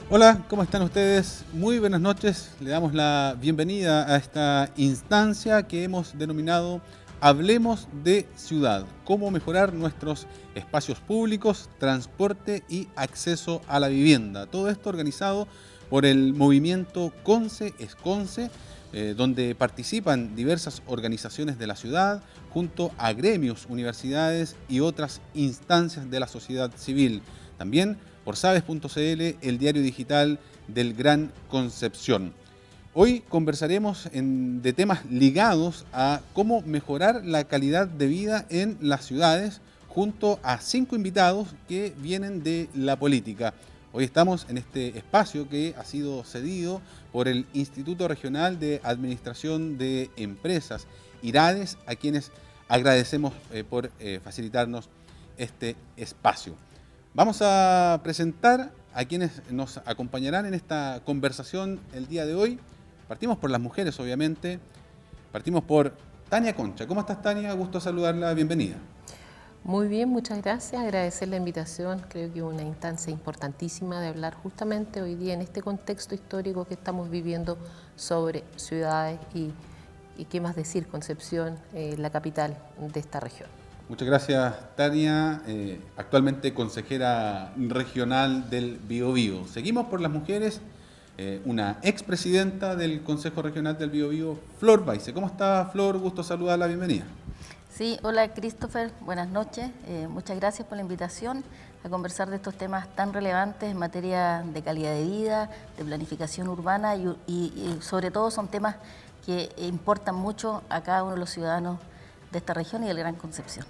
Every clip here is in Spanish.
Hola, ¿cómo están ustedes? Muy buenas noches. Le damos la bienvenida a esta instancia que hemos denominado Hablemos de Ciudad. Cómo mejorar nuestros espacios públicos, transporte y acceso a la vivienda. Todo esto organizado por el movimiento CONCE, ESCONCE, donde participan diversas organizaciones de la ciudad, junto a gremios, universidades y otras instancias de la sociedad civil. También por sabes.cl, el diario digital del Gran Concepción. Hoy conversaremos de temas ligados a cómo mejorar la calidad de vida en las ciudades junto a 5 invitados que vienen de la política. Hoy estamos en este espacio que ha sido cedido por el Instituto Regional de Administración de Empresas, IRADES, a quienes agradecemos por facilitarnos este espacio. Vamos a presentar a quienes nos acompañarán en esta conversación el día de hoy. Partimos por las mujeres, obviamente. Partimos por Tania Concha. ¿Cómo estás, Tania? Gusto saludarla. Bienvenida. Muy bien, muchas gracias. Agradecer la invitación. Creo que es una instancia importantísima de hablar justamente hoy día en este contexto histórico que estamos viviendo sobre ciudades y qué más decir, Concepción, la capital de esta región. Muchas gracias, Tania, actualmente consejera regional del Biobío. Seguimos por las mujeres, una expresidenta del Consejo Regional del Biobío, Flor Baize. ¿Cómo está, Flor? Gusto saludarla, bienvenida. Sí, hola Christopher, buenas noches. Muchas gracias por la invitación a conversar de estos temas tan relevantes en materia de calidad de vida, de planificación urbana y sobre todo son temas que importan mucho a cada uno de los ciudadanos de esta región y del Gran Concepción.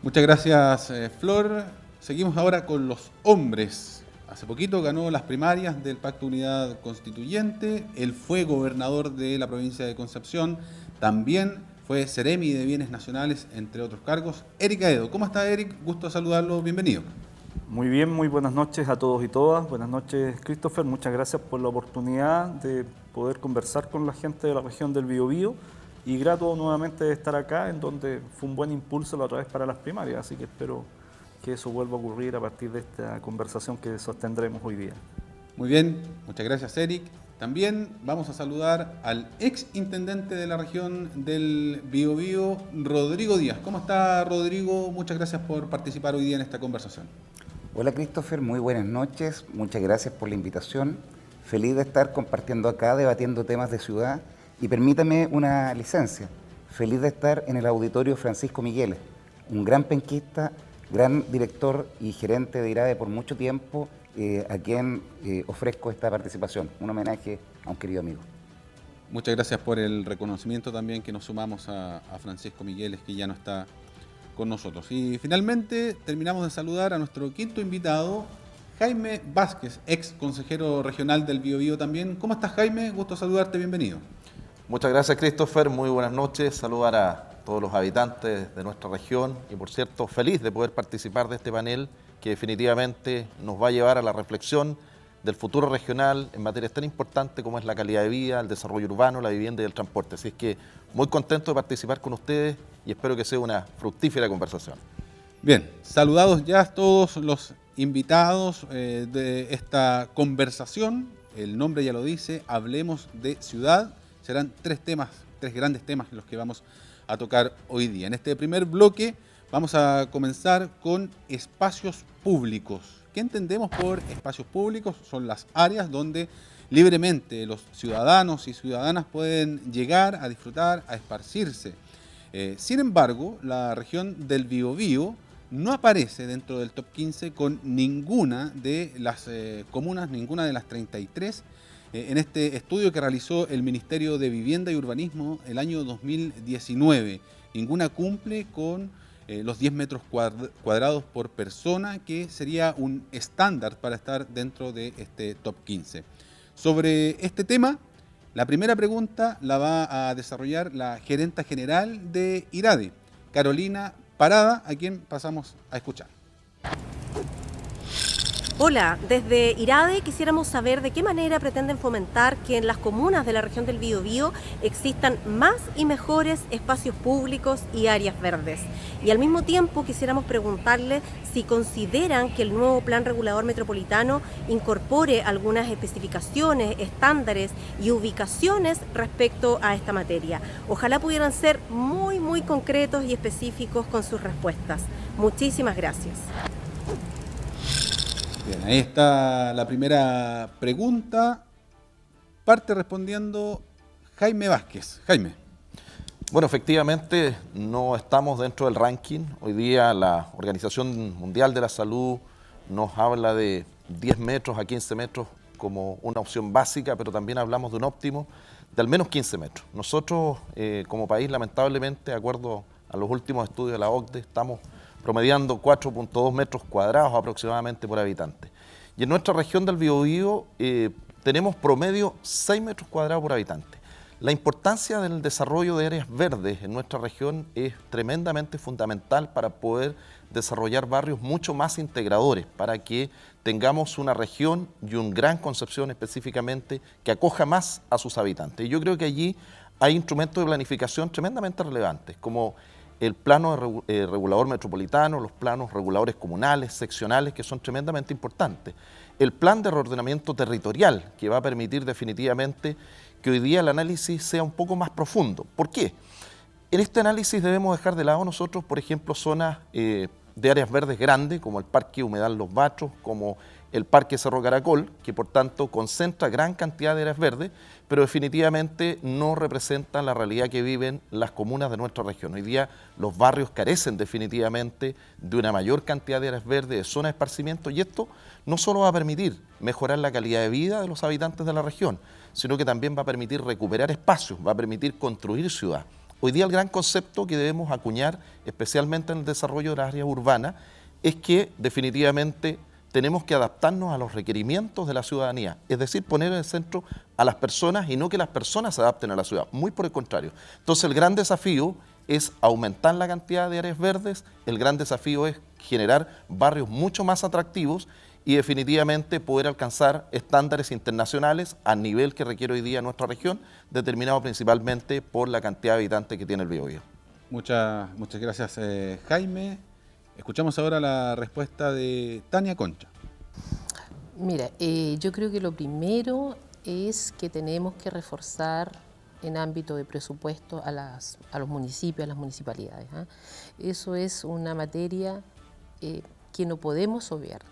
Muchas gracias, Flor. Seguimos ahora con los hombres. Hace poquito ganó las primarias del Pacto Unidad Constituyente. Él fue gobernador de la provincia de Concepción. También fue Seremi de Bienes Nacionales, entre otros cargos. Eric Aedo. ¿Cómo está, Eric? Gusto saludarlo. Bienvenido. Muy bien, muy buenas noches a todos y todas. Buenas noches, Christopher. Muchas gracias por la oportunidad de poder conversar con la gente de la región del Biobío. Y grato nuevamente de estar acá, en donde fue un buen impulso la otra vez para las primarias, así que espero que eso vuelva a ocurrir a partir de esta conversación que sostendremos hoy día. Muy bien, muchas gracias, Eric. También vamos a saludar al ex intendente de la región del Biobío, Rodrigo Díaz. ¿Cómo está, Rodrigo? Muchas gracias por participar hoy día en esta conversación. Hola Christopher, muy buenas noches, muchas gracias por la invitación. Feliz de estar compartiendo acá, debatiendo temas de ciudad. Y permítame una licencia. Feliz de estar en el auditorio Francisco Migueles, un gran penquista, gran director y gerente de IRADE por mucho tiempo, a quien ofrezco esta participación, un homenaje a un querido amigo. Muchas gracias por el reconocimiento también que nos sumamos a Francisco Migueles, que ya no está con nosotros. Y finalmente terminamos de saludar a nuestro quinto invitado, Jaime Vázquez, ex consejero regional del Biobío también. ¿Cómo estás, Jaime? Gusto saludarte, bienvenido. Muchas gracias, Christopher. Muy buenas noches. Saludar a todos los habitantes de nuestra región y, por cierto, feliz de poder participar de este panel que definitivamente nos va a llevar a la reflexión del futuro regional en materias tan importantes como es la calidad de vida, el desarrollo urbano, la vivienda y el transporte. Así es que muy contento de participar con ustedes y espero que sea una fructífera conversación. Bien, saludados ya todos los invitados de esta conversación. El nombre ya lo dice, Hablemos de Ciudad. Serán tres grandes temas los que vamos a tocar hoy día. En este primer bloque vamos a comenzar con espacios públicos. ¿Qué entendemos por espacios públicos? Son las áreas donde libremente los ciudadanos y ciudadanas pueden llegar a disfrutar, a esparcirse. Sin embargo, la región del Biobío no aparece dentro del top 15 con ninguna de las comunas, ninguna de las 33 en este estudio que realizó el Ministerio de Vivienda y Urbanismo el año 2019. Ninguna cumple con los 10 metros cuadrados por persona, que sería un estándar para estar dentro de este top 15. Sobre este tema, la primera pregunta la va a desarrollar la gerenta general de IRADE, Carolina Parada, a quien pasamos a escuchar. Hola, desde IRADE quisiéramos saber de qué manera pretenden fomentar que en las comunas de la región del Biobío existan más y mejores espacios públicos y áreas verdes. Y al mismo tiempo quisiéramos preguntarle si consideran que el nuevo Plan Regulador Metropolitano incorpore algunas especificaciones, estándares y ubicaciones respecto a esta materia. Ojalá pudieran ser muy concretos y específicos con sus respuestas. Muchísimas gracias. Bien, ahí está la primera pregunta. Parte respondiendo Jaime Vázquez. Jaime. Bueno, efectivamente no estamos dentro del ranking. Hoy día la Organización Mundial de la Salud nos habla de 10 metros a 15 metros como una opción básica, pero también hablamos de un óptimo de al menos 15 metros. Nosotros como país, lamentablemente, de acuerdo a los últimos estudios de la OCDE, estamos promediando 4.2 metros cuadrados aproximadamente por habitante. Y en nuestra región del Biobío tenemos promedio 6 metros cuadrados por habitante. La importancia del desarrollo de áreas verdes en nuestra región es tremendamente fundamental para poder desarrollar barrios mucho más integradores, para que tengamos una región y un Gran Concepción específicamente que acoja más a sus habitantes. Y yo creo que allí hay instrumentos de planificación tremendamente relevantes, como el plano regulador metropolitano, los planos reguladores comunales, seccionales, que son tremendamente importantes. El plan de reordenamiento territorial, que va a permitir definitivamente que hoy día el análisis sea un poco más profundo. ¿Por qué? En este análisis debemos dejar de lado nosotros, por ejemplo, zonas de áreas verdes grandes, como el Parque Humedal Los Batros, como el Parque Cerro Caracol, que por tanto concentra gran cantidad de áreas verdes, pero definitivamente no representan la realidad que viven las comunas de nuestra región. Hoy día los barrios carecen definitivamente de una mayor cantidad de áreas verdes, de zonas de esparcimiento, y esto no solo va a permitir mejorar la calidad de vida de los habitantes de la región, sino que también va a permitir recuperar espacios, va a permitir construir ciudad. Hoy día el gran concepto que debemos acuñar, especialmente en el desarrollo de las áreas urbanas, es que definitivamente tenemos que adaptarnos a los requerimientos de la ciudadanía, es decir, poner en el centro a las personas y no que las personas se adapten a la ciudad, muy por el contrario. Entonces el gran desafío es aumentar la cantidad de áreas verdes, el gran desafío es generar barrios mucho más atractivos y definitivamente poder alcanzar estándares internacionales a nivel que requiere hoy día nuestra región, determinado principalmente por la cantidad de habitantes que tiene el Biobío. Muchas gracias, Jaime. Escuchamos ahora la respuesta de Tania Concha. Mira, yo creo que lo primero es que tenemos que reforzar en ámbito de presupuesto a los municipios, a las municipalidades. Eso es una materia que no podemos obviar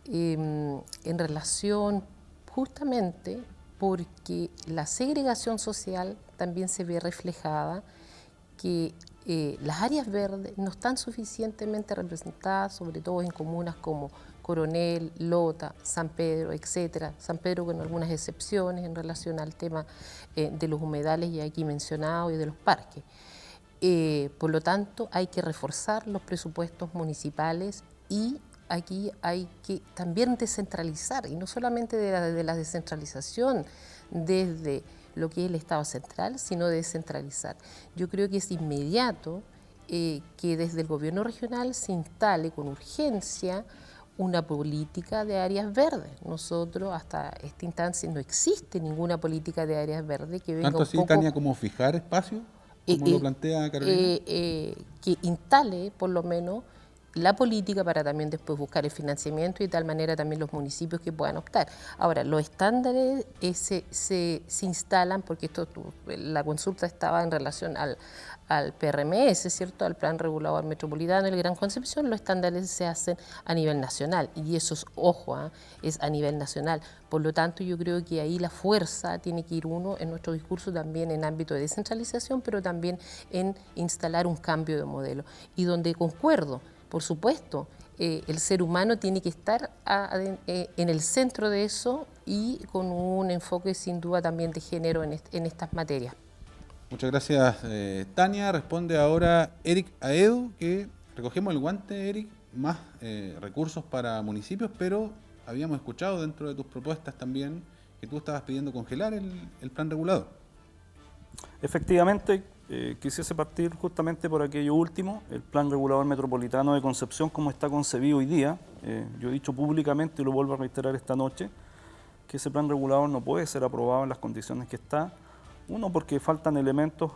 en relación justamente porque la segregación social también se ve reflejada que las áreas verdes no están suficientemente representadas, sobre todo en comunas como Coronel, Lota, San Pedro, etcétera. San Pedro con algunas excepciones en relación al tema de los humedales ya aquí mencionado y de los parques. Por lo tanto, hay que reforzar los presupuestos municipales y aquí hay que también descentralizar, y no solamente de la descentralización desde lo que es el Estado central, sino descentralizar. Yo creo que es inmediato que desde el gobierno regional se instale con urgencia una política de áreas verdes. Nosotros hasta esta instancia no existe ninguna política de áreas verdes que venga ¿Tanto así, un poco, Tania, como fijar espacio, como lo plantea Carolina? que instale por lo menos la política para también después buscar el financiamiento y de tal manera también los municipios que puedan optar. Ahora, los estándares se instalan porque la consulta estaba en relación al PRMS, ¿cierto? Al Plan Regulador Metropolitano de Gran Concepción. Los estándares se hacen a nivel nacional y eso es, ojo, es a nivel nacional. Por lo tanto, yo creo que ahí la fuerza tiene que ir uno en nuestro discurso también en ámbito de descentralización, pero también en instalar un cambio de modelo. Y donde concuerdo, por supuesto, el ser humano tiene que estar en el centro de eso y con un enfoque sin duda también de género en estas materias. Muchas gracias, Tania. Responde ahora Eric Aedo, que recogemos el guante, Eric, más recursos para municipios, pero habíamos escuchado dentro de tus propuestas también que tú estabas pidiendo congelar el plan regulador. Efectivamente, Quisiese partir justamente por aquello último, el Plan Regulador Metropolitano de Concepción, como está concebido hoy día. Yo he dicho públicamente y lo vuelvo a reiterar esta noche, que ese plan regulador no puede ser aprobado en las condiciones que está. Uno, porque faltan elementos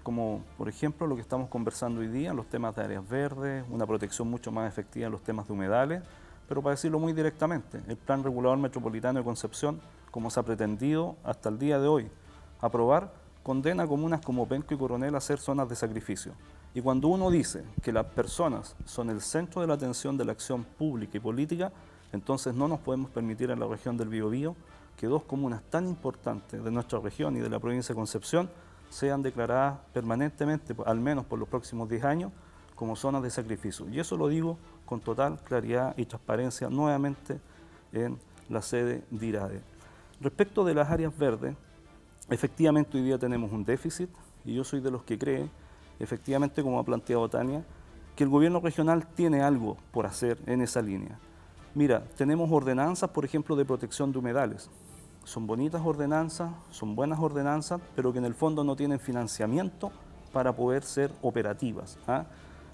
como, por ejemplo, lo que estamos conversando hoy día, los temas de áreas verdes, una protección mucho más efectiva en los temas de humedales, pero para decirlo muy directamente, el Plan Regulador Metropolitano de Concepción, como se ha pretendido hasta el día de hoy aprobar, condena a comunas como Penco y Coronel a ser zonas de sacrificio. Y cuando uno dice que las personas son el centro de la atención de la acción pública y política, entonces no nos podemos permitir en la región del Biobío que dos comunas tan importantes de nuestra región y de la provincia de Concepción sean declaradas permanentemente, al menos por los próximos 10 años, como zonas de sacrificio. Y eso lo digo con total claridad y transparencia nuevamente en la sede de IRADE. Respecto de las áreas verdes, efectivamente hoy día tenemos un déficit y yo soy de los que cree, efectivamente como ha planteado Tania, que el gobierno regional tiene algo por hacer en esa línea. Mira, tenemos ordenanzas, por ejemplo, de protección de humedales. Son bonitas ordenanzas, son buenas ordenanzas, pero que en el fondo no tienen financiamiento para poder ser operativas.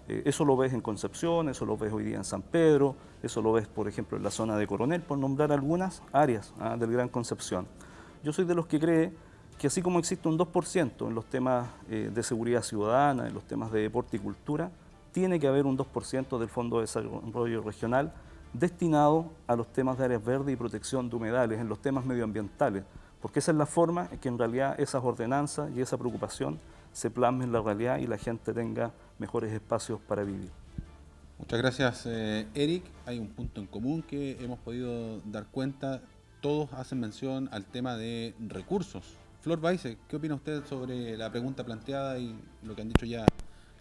Eso lo ves en Concepción, eso lo ves hoy día en San Pedro, eso lo ves, por ejemplo, en la zona de Coronel, por nombrar algunas áreas del Gran Concepción. Yo soy de los que cree que así como existe un 2% en los temas de seguridad ciudadana, en los temas de deporte y cultura, tiene que haber un 2% del Fondo de Desarrollo Regional destinado a los temas de áreas verdes y protección de humedales, en los temas medioambientales, porque esa es la forma en que en realidad esas ordenanzas y esa preocupación se plasmen en la realidad y la gente tenga mejores espacios para vivir. Muchas gracias, Eric. Hay un punto en común que hemos podido dar cuenta. Todos hacen mención al tema de recursos. Flor Baise, ¿qué opina usted sobre la pregunta planteada y lo que han dicho ya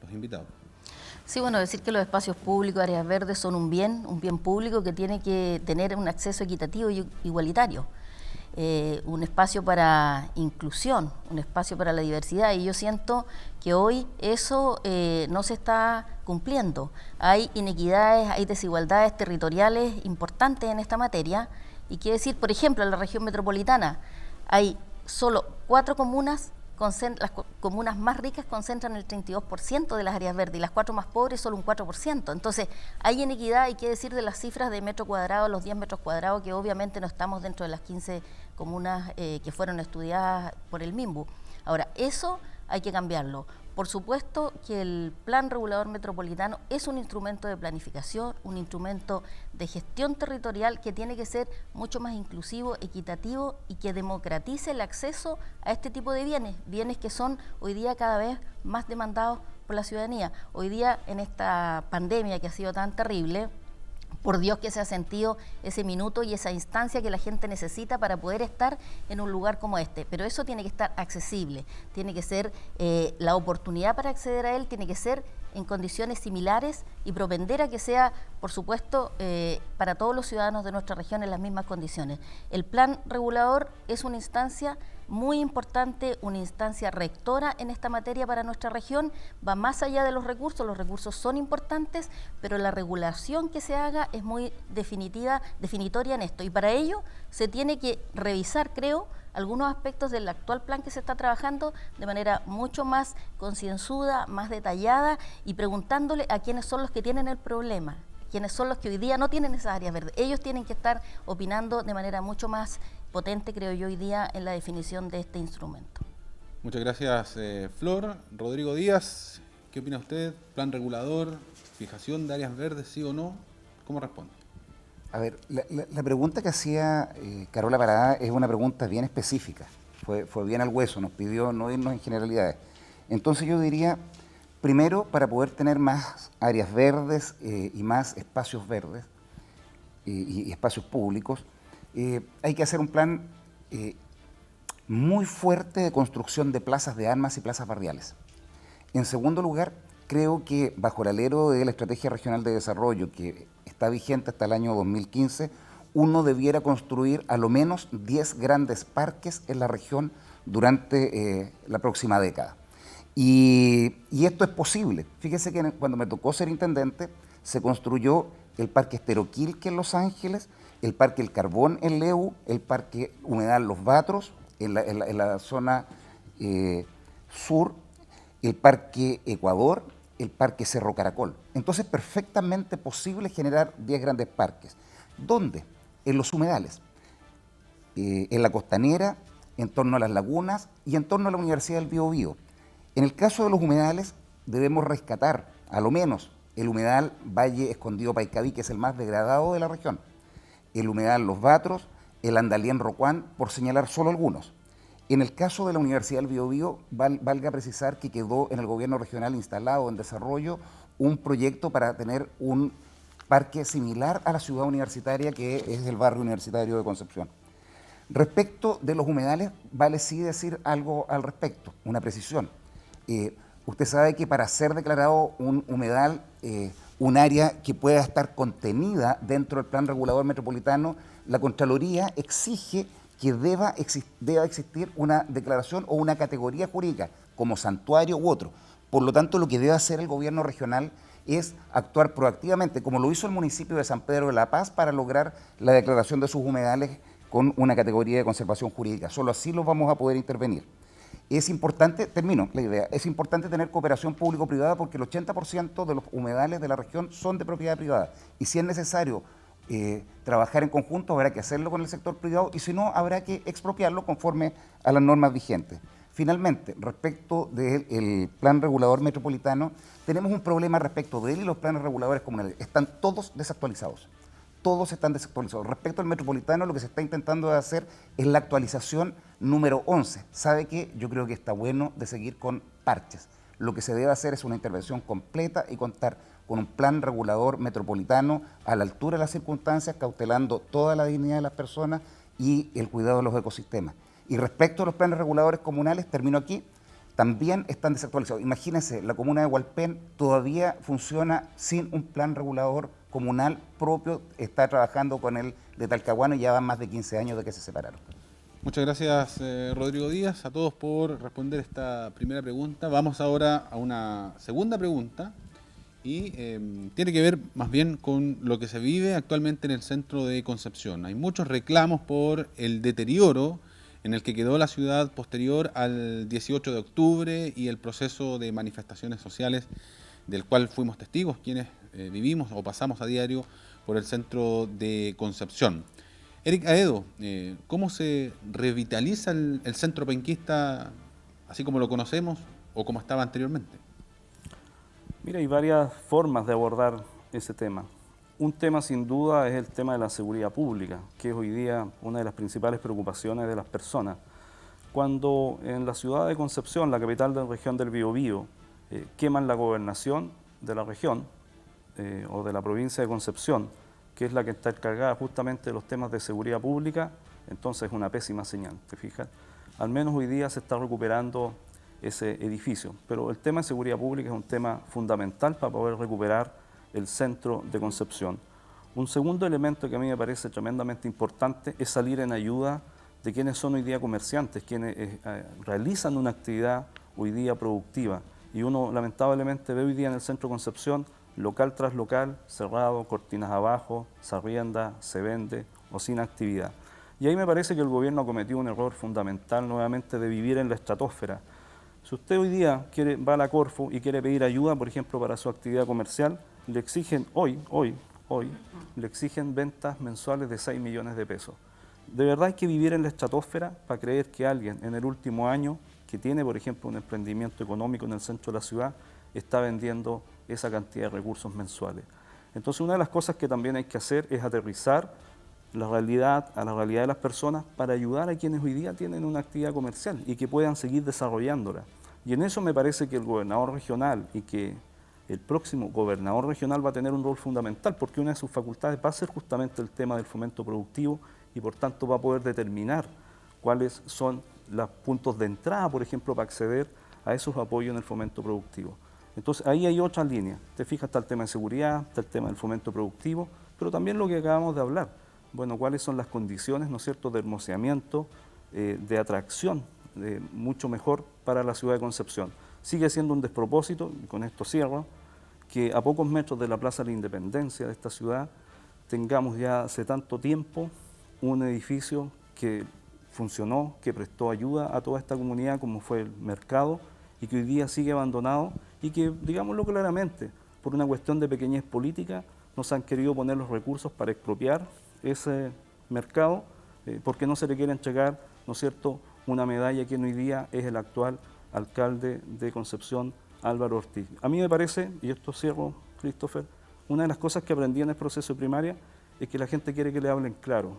los invitados? Sí, bueno, decir que los espacios públicos, áreas verdes, son un bien público que tiene que tener un acceso equitativo y igualitario. Un espacio para inclusión, un espacio para la diversidad, y yo siento que hoy eso no se está cumpliendo. Hay inequidades, hay desigualdades territoriales importantes en esta materia, y quiere decir, por ejemplo, en la región metropolitana hay solo 4 comunas, las comunas más ricas concentran el 32% de las áreas verdes y las 4 más pobres solo un 4%. Entonces, hay inequidad, hay que decir, de las cifras de metro cuadrado, los 10 metros cuadrados, que obviamente no estamos dentro de las 15 comunas que fueron estudiadas por el MIMBU. Ahora, eso hay que cambiarlo. Por supuesto que el Plan Regulador Metropolitano es un instrumento de planificación, un instrumento de gestión territorial que tiene que ser mucho más inclusivo, equitativo y que democratice el acceso a este tipo de bienes que son hoy día cada vez más demandados por la ciudadanía. Hoy día, en esta pandemia que ha sido tan terrible, por Dios que se ha sentido ese minuto y esa instancia que la gente necesita para poder estar en un lugar como este. Pero eso tiene que estar accesible, tiene que ser la oportunidad para acceder a él, tiene que ser en condiciones similares y propender a que sea, por supuesto, para todos los ciudadanos de nuestra región en las mismas condiciones. El plan regulador es una instancia muy importante, una instancia rectora en esta materia para nuestra región, va más allá de los recursos son importantes, pero la regulación que se haga es muy definitoria en esto, y para ello se tiene que revisar, creo, algunos aspectos del actual plan que se está trabajando de manera mucho más concienzuda, más detallada, y preguntándole a quiénes son los que tienen el problema, quiénes son los que hoy día no tienen esas áreas verdes. Ellos tienen que estar opinando de manera mucho más potente, creo yo, hoy día en la definición de este instrumento. Muchas gracias, Flor. Rodrigo Díaz, ¿qué opina usted? ¿Plan regulador, fijación de áreas verdes, sí o no? ¿Cómo responde? A ver, la pregunta que hacía Carola Parada es una pregunta bien específica, fue bien al hueso, nos pidió no irnos en generalidades. Entonces yo diría, primero, para poder tener más áreas verdes y más espacios verdes y espacios públicos, hay que hacer un plan muy fuerte de construcción de plazas de armas y plazas barriales. En segundo lugar, creo que bajo el alero de la Estrategia Regional de Desarrollo, que está vigente hasta el año 2015, uno debiera construir a lo menos 10 grandes parques en la región durante la próxima década. Y esto es posible. Fíjese que cuando me tocó ser intendente, se construyó el Parque Esteroquilque en Los Ángeles, el Parque El Carbón en Leu, el Parque Humedal Los Batros en la zona sur, el Parque Ecuador, el Parque Cerro Caracol. Entonces, perfectamente posible generar 10 grandes parques. ¿Dónde? En los humedales, en la costanera, en torno a las lagunas y en torno a la Universidad del Biobío. En el caso de los humedales, debemos rescatar, a lo menos, el humedal Valle Escondido Paicaví, que es el más degradado de la región, el humedal Los Batros, el Andalién Rocuán, por señalar solo algunos. En el caso de la Universidad del Biobío, valga precisar que quedó en el gobierno regional instalado en desarrollo un proyecto para tener un parque similar a la ciudad universitaria, que es el barrio universitario de Concepción. Respecto de los humedales, vale sí decir algo al respecto, una precisión. Usted sabe que para ser declarado un humedal, un área que pueda estar contenida dentro del plan regulador metropolitano, la Contraloría exige que deba existir una declaración o una categoría jurídica, como santuario u otro. Por lo tanto, lo que debe hacer el gobierno regional es actuar proactivamente, como lo hizo el municipio de San Pedro de la Paz, para lograr la declaración de sus humedales con una categoría de conservación jurídica. Solo así los vamos a poder intervenir. Es importante, termino la idea, es importante tener cooperación público-privada porque el 80% de los humedales de la región son de propiedad privada. Y si es necesario trabajar en conjunto, habrá que hacerlo con el sector privado y si no, habrá que expropiarlo conforme a las normas vigentes. Finalmente, respecto del plan regulador metropolitano, tenemos un problema respecto de él y los planes reguladores comunales. Están todos desactualizados. Todos están desactualizados. Respecto al metropolitano, lo que se está intentando hacer es la actualización número 11. ¿Sabe qué? Yo creo que está bueno de seguir con parches. Lo que se debe hacer es una intervención completa y contar con un plan regulador metropolitano a la altura de las circunstancias, cautelando toda la dignidad de las personas y el cuidado de los ecosistemas. Y respecto a los planes reguladores comunales, termino aquí, también están desactualizados. Imagínense, la comuna de Hualpén todavía funciona sin un plan regulador comunal propio, está trabajando con el de Talcahuano y ya van más de 15 años de que se separaron. Muchas gracias, Rodrigo Díaz, a todos por responder esta primera pregunta. Vamos ahora a una segunda pregunta y tiene que ver más bien con lo que se vive actualmente en el centro de Concepción. Hay muchos reclamos por el deterioro en el que quedó la ciudad posterior al 18 de octubre y el proceso de manifestaciones sociales del cual fuimos testigos quienes vivimos o pasamos a diario por el centro de Concepción. Eric Aedo, ¿cómo se revitaliza el centro penquista así como lo conocemos o como estaba anteriormente? Mira, hay varias formas de abordar ese tema. Un tema sin duda es el tema de la seguridad pública, que es hoy día una de las principales preocupaciones de las personas. Cuando en la ciudad de Concepción, la capital de la región del Biobío, queman la gobernación de la región o de la provincia de Concepción, que es la que está encargada justamente de los temas de seguridad pública, entonces es una pésima señal, ¿te fijas? Al menos hoy día se está recuperando ese edificio, pero el tema de seguridad pública es un tema fundamental para poder recuperar el centro de Concepción. Un segundo elemento que a mí me parece tremendamente importante es salir en ayuda de quienes son hoy día comerciantes, quienes realizan una actividad hoy día productiva. Y uno lamentablemente ve hoy día en el centro de Concepción local tras local, cerrado, cortinas abajo, se arrienda, se vende o sin actividad. Y ahí me parece que el gobierno ha cometido un error fundamental nuevamente de vivir en la estratosfera. Si usted hoy día va a la Corfo y quiere pedir ayuda, por ejemplo, para su actividad comercial, le exigen le exigen ventas mensuales de 6 millones de pesos. De verdad hay que vivir en la estratosfera para creer que alguien en el último año que tiene, por ejemplo, un emprendimiento económico en el centro de la ciudad, está vendiendo esa cantidad de recursos mensuales. Entonces, una de las cosas que también hay que hacer es aterrizar a la realidad de las personas para ayudar a quienes hoy día tienen una actividad comercial y que puedan seguir desarrollándola. Y en eso me parece que el gobernador regional y que el próximo gobernador regional va a tener un rol fundamental, porque una de sus facultades va a ser justamente el tema del fomento productivo y por tanto va a poder determinar cuáles son los puntos de entrada, por ejemplo, para acceder a esos apoyos en el fomento productivo. Entonces ahí hay otras líneas, te fijas, está el tema de seguridad, está el tema del fomento productivo, pero también lo que acabamos de hablar, bueno, cuáles son las condiciones, ¿no es cierto?, de hermoseamiento, de atracción, mucho mejor para la ciudad de Concepción. Sigue siendo un despropósito, y con esto cierro, que a pocos metros de la Plaza de la Independencia de esta ciudad tengamos ya hace tanto tiempo un edificio que funcionó, que prestó ayuda a toda esta comunidad como fue el mercado y que hoy día sigue abandonado y que, digámoslo claramente, por una cuestión de pequeñez política, nos han querido poner los recursos para expropiar ese mercado porque no se le quiere entregar, ¿no es cierto?, una medalla que hoy día es el actual alcalde de Concepción, Álvaro Ortiz. A mí me parece, y esto cierro, Christopher, una de las cosas que aprendí en el proceso de primaria es que la gente quiere que le hablen claro,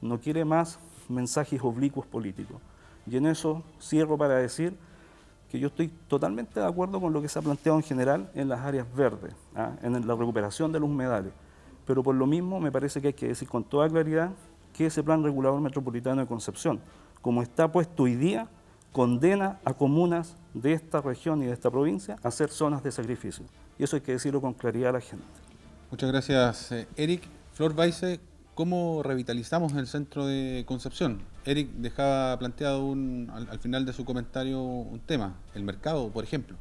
no quiere más mensajes oblicuos políticos. Y en eso cierro para decir que yo estoy totalmente de acuerdo con lo que se ha planteado en general en las áreas verdes, en la recuperación de los humedales. Pero por lo mismo me parece que hay que decir con toda claridad que ese plan regulador metropolitano de Concepción, como está puesto hoy día, condena a comunas de esta región y de esta provincia a ser zonas de sacrificio. Y eso hay que decirlo con claridad a la gente. Muchas gracias, Eric. Flor Weisse, ¿cómo revitalizamos el centro de Concepción? Eric dejaba planteado al final de su comentario un tema, el mercado, por ejemplo.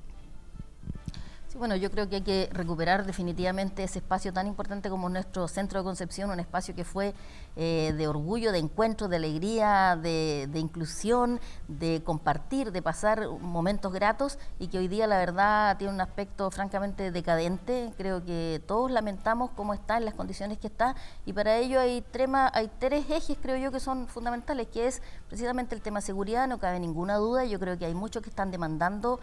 Sí, bueno, yo creo que hay que recuperar definitivamente ese espacio tan importante como nuestro centro de Concepción, un espacio que fue de orgullo, de encuentro, de alegría, de inclusión, de compartir, de pasar momentos gratos y que hoy día la verdad tiene un aspecto francamente decadente. Creo que todos lamentamos cómo está, en las condiciones que está, y para ello hay tres ejes, creo yo, que son fundamentales, que es precisamente el tema seguridad, no cabe ninguna duda. Yo creo que hay muchos que están demandando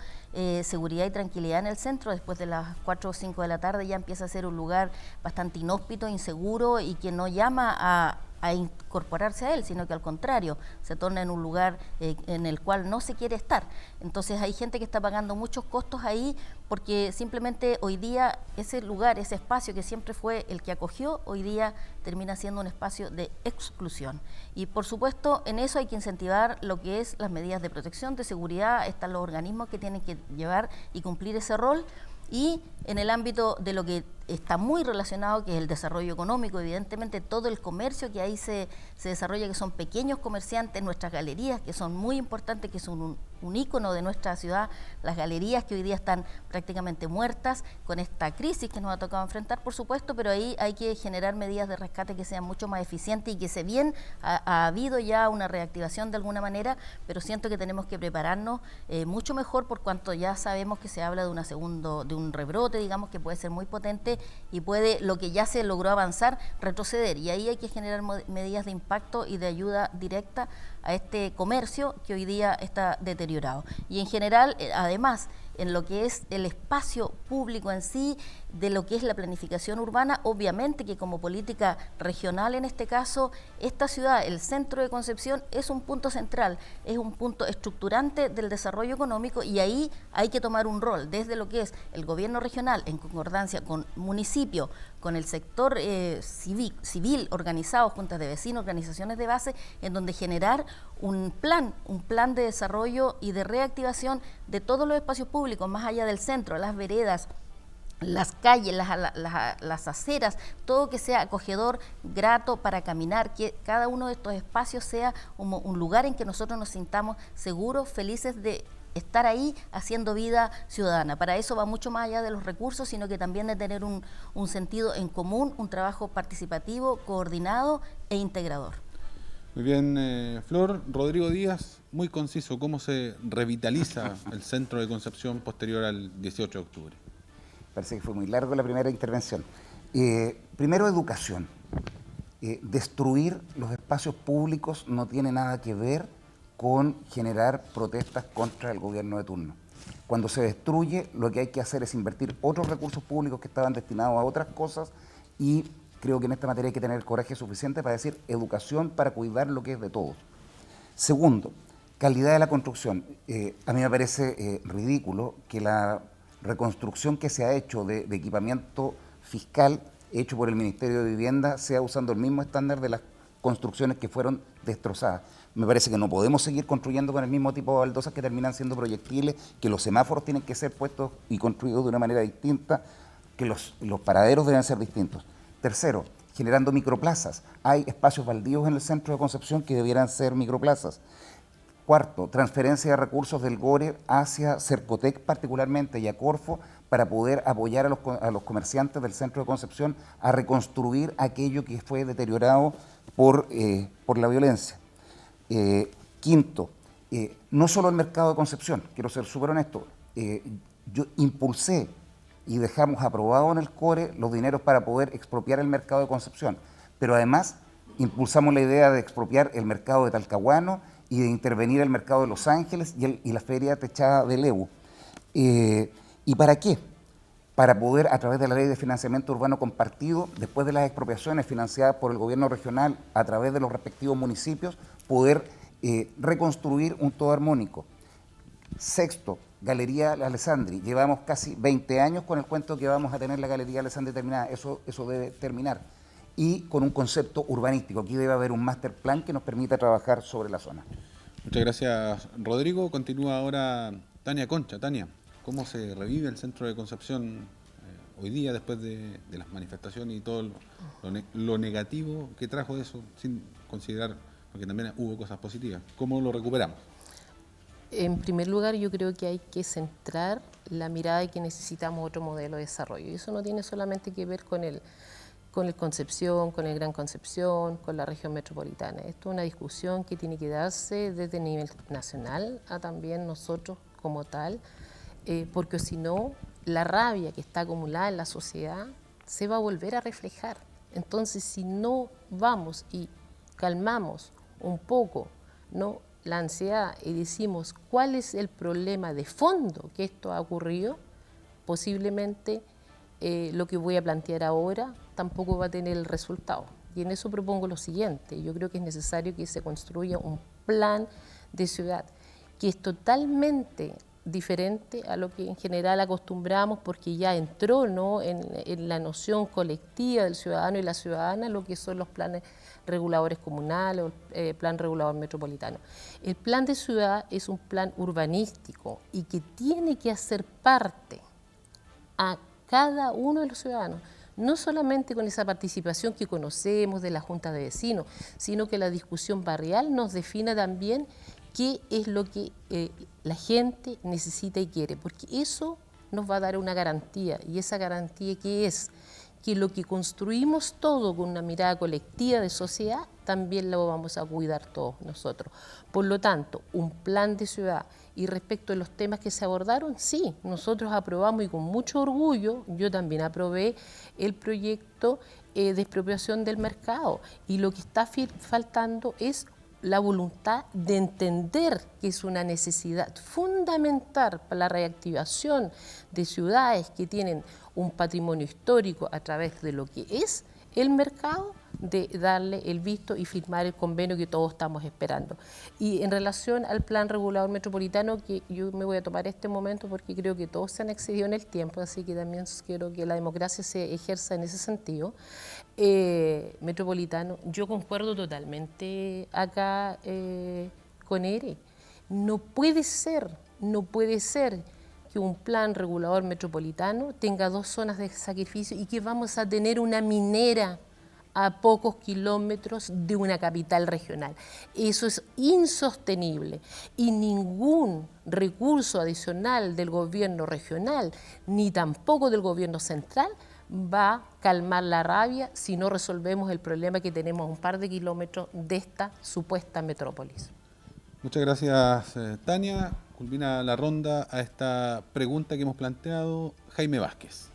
seguridad y tranquilidad en el centro. Después de las 4 o 5 de la tarde ya empieza a ser un lugar bastante inhóspito, inseguro y que no llama a incorporarse a él, sino que al contrario, se torna en un lugar en el cual no se quiere estar. Entonces hay gente que está pagando muchos costos ahí porque simplemente hoy día ese lugar, ese espacio que siempre fue el que acogió, hoy día termina siendo un espacio de exclusión. Y por supuesto en eso hay que incentivar lo que es las medidas de protección, de seguridad, están los organismos que tienen que llevar y cumplir ese rol. Y en el ámbito de lo que está muy relacionado, que es el desarrollo económico, evidentemente todo el comercio que ahí se desarrolla, que son pequeños comerciantes, nuestras galerías, que son muy importantes, que son un ícono de nuestra ciudad, las galerías que hoy día están prácticamente muertas con esta crisis que nos ha tocado enfrentar, por supuesto, pero ahí hay que generar medidas de rescate que sean mucho más eficientes y que se bien ha habido ya una reactivación de alguna manera, pero siento que tenemos que prepararnos mucho mejor por cuanto ya sabemos que se habla de un rebrote, digamos, que puede ser muy potente y puede, lo que ya se logró avanzar, retroceder. Y ahí hay que generar medidas de impacto y de ayuda directa a este comercio que hoy día está deteriorado. Y en general, además, en lo que es el espacio público en sí, de lo que es la planificación urbana, obviamente que como política regional en este caso, esta ciudad, el centro de Concepción, es un punto central, es un punto estructurante del desarrollo económico y ahí hay que tomar un rol desde lo que es el gobierno regional en concordancia con municipio, con el sector civil organizado, juntas de vecinos, organizaciones de base, en donde generar un plan de desarrollo y de reactivación de todos los espacios públicos, más allá del centro, las veredas, las calles, las aceras, todo que sea acogedor, grato para caminar, que cada uno de estos espacios sea un lugar en que nosotros nos sintamos seguros, felices de estar ahí haciendo vida ciudadana. Para eso va mucho más allá de los recursos, sino que también de tener un sentido en común, un trabajo participativo, coordinado e integrador. Muy bien, Flor. Rodrigo Díaz, muy conciso, ¿cómo se revitaliza el centro de Concepción posterior al 18 de octubre? Parece que fue muy largo la primera intervención. Primero, educación. Destruir los espacios públicos no tiene nada que ver con generar protestas contra el gobierno de turno. Cuando se destruye, lo que hay que hacer es invertir otros recursos públicos que estaban destinados a otras cosas y creo que en esta materia hay que tener coraje suficiente para decir educación para cuidar lo que es de todos. Segundo, calidad de la construcción. A mí me parece ridículo que la reconstrucción que se ha hecho de equipamiento fiscal hecho por el Ministerio de Vivienda sea usando el mismo estándar de las construcciones que fueron destrozadas. Me parece que no podemos seguir construyendo con el mismo tipo de baldosas que terminan siendo proyectiles, que los semáforos tienen que ser puestos y construidos de una manera distinta, que los paraderos deben ser distintos. Tercero, generando microplazas. Hay espacios baldíos en el centro de Concepción que debieran ser microplazas. Cuarto, transferencia de recursos del GORE hacia Cercotec particularmente y a Corfo para poder apoyar a los comerciantes del centro de Concepción a reconstruir aquello que fue deteriorado por la violencia. Quinto, no solo el mercado de Concepción, quiero ser súper honesto, yo impulsé y dejamos aprobado en el CORE los dineros para poder expropiar el mercado de Concepción, pero además impulsamos la idea de expropiar el mercado de Talcahuano y de intervenir el mercado de Los Ángeles y la feria techada de Lebu. ¿Y para qué? Para poder, a través de la Ley de Financiamiento Urbano Compartido, después de las expropiaciones financiadas por el gobierno regional a través de los respectivos municipios, poder reconstruir un todo armónico. Sexto, Galería Alessandri. Llevamos casi 20 años con el cuento que vamos a tener la Galería Alessandri terminada. Eso debe terminar. Y con un concepto urbanístico. Aquí debe haber un master plan que nos permita trabajar sobre la zona. Muchas gracias, Rodrigo. Continúa ahora Tania Concha. Tania, ¿cómo se revive el centro de Concepción hoy día después de las manifestaciones y todo lo negativo que trajo eso, sin considerar, porque también hubo cosas positivas? ¿Cómo lo recuperamos? En primer lugar, yo creo que hay que centrar la mirada de que necesitamos otro modelo de desarrollo. Y eso no tiene solamente que ver con el Concepción, con el Gran Concepción, con la región metropolitana. Esto es una discusión que tiene que darse desde el nivel nacional a también nosotros como tal, porque si no, la rabia que está acumulada en la sociedad se va a volver a reflejar. Entonces, si no vamos y calmamos un poco, ¿no?, la ansiedad y decimos cuál es el problema de fondo que esto ha ocurrido, posiblemente lo que voy a plantear ahora tampoco va a tener el resultado. Y en eso propongo lo siguiente: yo creo que es necesario que se construya un plan de ciudad que es totalmente diferente a lo que en general acostumbramos, porque ya entró, ¿no?, en la noción colectiva del ciudadano y la ciudadana lo que son los planes reguladores comunales o el plan regulador metropolitano. El plan de ciudad es un plan urbanístico y que tiene que hacer parte a cada uno de los ciudadanos, no solamente con esa participación que conocemos de la Junta de Vecinos, sino que la discusión barrial nos defina también qué es lo que la gente necesita y quiere, porque eso nos va a dar una garantía, y esa garantía que es que lo que construimos todo con una mirada colectiva de sociedad, también lo vamos a cuidar todos nosotros. Por lo tanto, un plan de ciudad. Y respecto a los temas que se abordaron, sí, nosotros aprobamos, y con mucho orgullo, yo también aprobé el proyecto de expropiación del mercado. Y lo que está faltando es la voluntad de entender que es una necesidad fundamental para la reactivación de ciudades que tienen un patrimonio histórico a través de lo que es el mercado, de darle el visto y firmar el convenio que todos estamos esperando. Y en relación al plan regulador metropolitano, que yo me voy a tomar este momento porque creo que todos se han excedido en el tiempo, así que también quiero que la democracia se ejerza en ese sentido. Metropolitano, yo concuerdo totalmente acá con ERE. No puede ser que un plan regulador metropolitano tenga 2 zonas de sacrificio y que vamos a tener una minera a pocos kilómetros de una capital regional. Eso es insostenible, y ningún recurso adicional del gobierno regional, ni tampoco del gobierno central, va a calmar la rabia si no resolvemos el problema que tenemos a un par de kilómetros de esta supuesta metrópolis. Muchas gracias, Tania. Culmina la ronda a esta pregunta que hemos planteado Jaime Vázquez.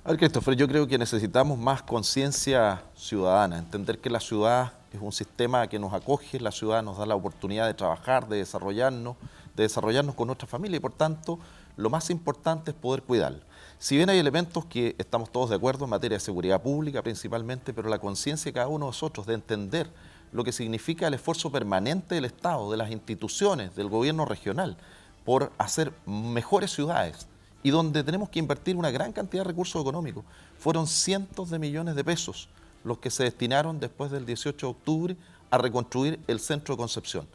A ver, Christopher, yo creo que necesitamos más conciencia ciudadana, entender que la ciudad es un sistema que nos acoge, la ciudad nos da la oportunidad de trabajar, de desarrollarnos con nuestra familia, y por tanto lo más importante es poder cuidarla. Si bien hay elementos que estamos todos de acuerdo en materia de seguridad pública principalmente, pero la conciencia de cada uno de nosotros de entender lo que significa el esfuerzo permanente del Estado, de las instituciones, del gobierno regional, por hacer mejores ciudades, y donde tenemos que invertir una gran cantidad de recursos económicos. Fueron cientos de millones de pesos los que se destinaron después del 18 de octubre a reconstruir el centro de Concepción.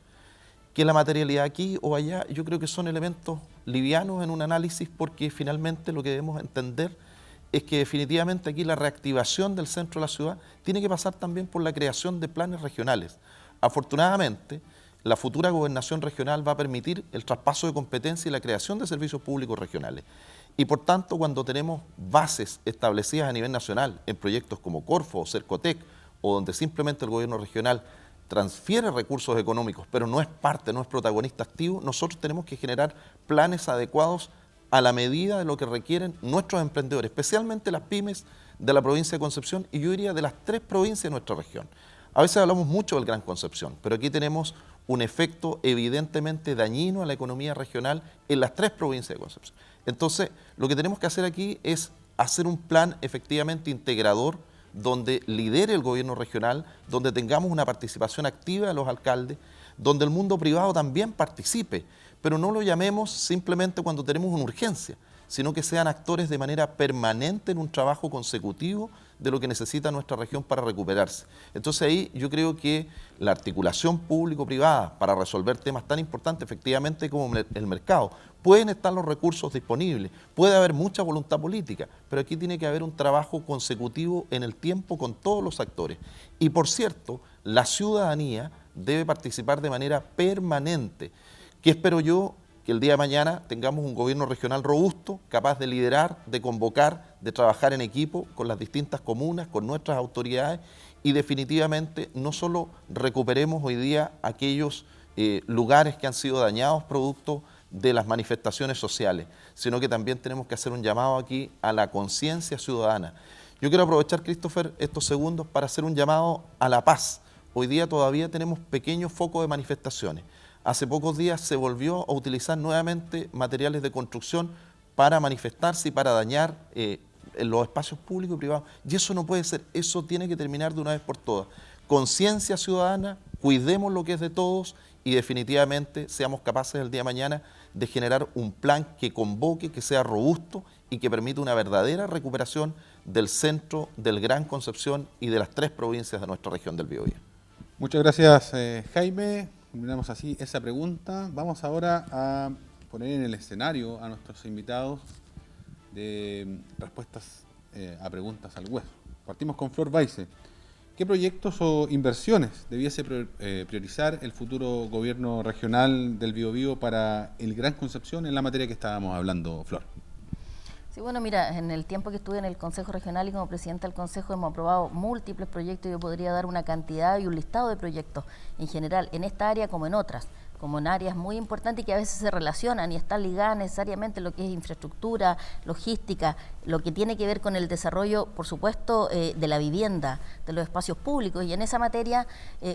Que la materialidad aquí o allá, yo creo que son elementos livianos en un análisis, porque finalmente lo que debemos entender es que definitivamente aquí la reactivación del centro de la ciudad tiene que pasar también por la creación de planes regionales. Afortunadamente, la futura gobernación regional va a permitir el traspaso de competencia y la creación de servicios públicos regionales. Y por tanto, cuando tenemos bases establecidas a nivel nacional en proyectos como Corfo o Cercotec, o donde simplemente el gobierno regional transfiere recursos económicos, pero no es parte, no es protagonista activo, nosotros tenemos que generar planes adecuados a la medida de lo que requieren nuestros emprendedores, especialmente las pymes de la provincia de Concepción y yo diría de las 3 provincias de nuestra región. A veces hablamos mucho del Gran Concepción, pero aquí tenemos un efecto evidentemente dañino a la economía regional en las 3 provincias de Concepción. Entonces, lo que tenemos que hacer aquí es hacer un plan efectivamente integrador donde lidere el gobierno regional, donde tengamos una participación activa de los alcaldes, donde el mundo privado también participe, pero no lo llamemos simplemente cuando tenemos una urgencia, sino que sean actores de manera permanente en un trabajo consecutivo de lo que necesita nuestra región para recuperarse. Entonces ahí yo creo que la articulación público-privada para resolver temas tan importantes efectivamente como el mercado, pueden estar los recursos disponibles, puede haber mucha voluntad política, pero aquí tiene que haber un trabajo consecutivo en el tiempo con todos los actores. Y por cierto, la ciudadanía debe participar de manera permanente. ¿Qué espero yo? Que el día de mañana tengamos un gobierno regional robusto, capaz de liderar, de convocar, de trabajar en equipo con las distintas comunas, con nuestras autoridades y definitivamente no solo recuperemos hoy día aquellos lugares que han sido dañados producto de las manifestaciones sociales, sino que también tenemos que hacer un llamado aquí a la conciencia ciudadana. Yo quiero aprovechar, Christopher, estos segundos para hacer un llamado a la paz. Hoy día todavía tenemos pequeños focos de manifestaciones. Hace pocos días se volvió a utilizar nuevamente materiales de construcción para manifestarse y para dañar en los espacios públicos y privados. Y eso no puede ser, eso tiene que terminar de una vez por todas. Conciencia ciudadana, cuidemos lo que es de todos y definitivamente seamos capaces el día de mañana de generar un plan que convoque, que sea robusto y que permita una verdadera recuperación del centro, del Gran Concepción y de las 3 provincias de nuestra región del Biobío. Muchas gracias, Jaime. Terminamos así esa pregunta. Vamos ahora a poner en el escenario a nuestros invitados de respuestas a preguntas al hueso. Partimos con Flor Weisse. ¿Qué proyectos o inversiones debiese priorizar el futuro gobierno regional del Biobío para el Gran Concepción en la materia que estábamos hablando, Flor? Sí, bueno, mira, en el tiempo que estuve en el Consejo Regional y como presidenta del Consejo hemos aprobado múltiples proyectos. Yo podría dar una cantidad y un listado de proyectos en general, en esta área como en otras, como en áreas muy importantes y que a veces se relacionan y están ligadas necesariamente lo que es infraestructura, logística, lo que tiene que ver con el desarrollo, por supuesto, de la vivienda, de los espacios públicos. Y en esa materia,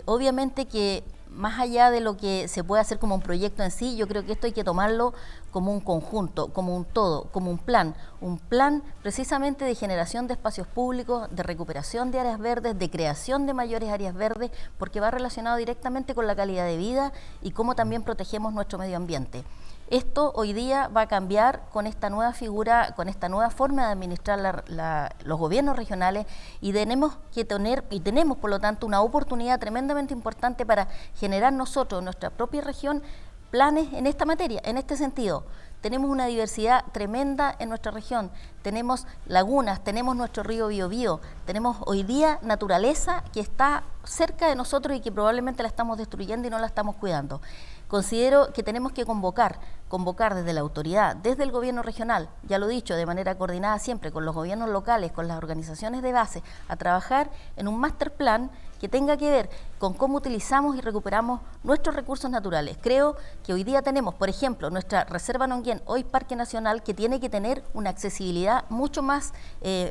obviamente que más allá de lo que se puede hacer como un proyecto en sí, yo creo que esto hay que tomarlo como un conjunto, como un todo, como un plan precisamente de generación de espacios públicos, de recuperación de áreas verdes, de creación de mayores áreas verdes, porque va relacionado directamente con la calidad de vida y cómo también protegemos nuestro medio ambiente. Esto hoy día va a cambiar con esta nueva figura, con esta nueva forma de administrar los gobiernos regionales y tenemos por lo tanto una oportunidad tremendamente importante para generar nosotros, en nuestra propia región, planes en esta materia, en este sentido. Tenemos una diversidad tremenda en nuestra región, tenemos lagunas, tenemos nuestro río Biobío, tenemos hoy día naturaleza que está cerca de nosotros y que probablemente la estamos destruyendo y no la estamos cuidando. Considero que tenemos que convocar desde la autoridad, desde el gobierno regional, ya lo he dicho, de manera coordinada siempre con los gobiernos locales, con las organizaciones de base, a trabajar en un master plan que tenga que ver con cómo utilizamos y recuperamos nuestros recursos naturales. Creo que hoy día tenemos, por ejemplo, nuestra Reserva Nonguén, hoy Parque Nacional, que tiene que tener una accesibilidad mucho más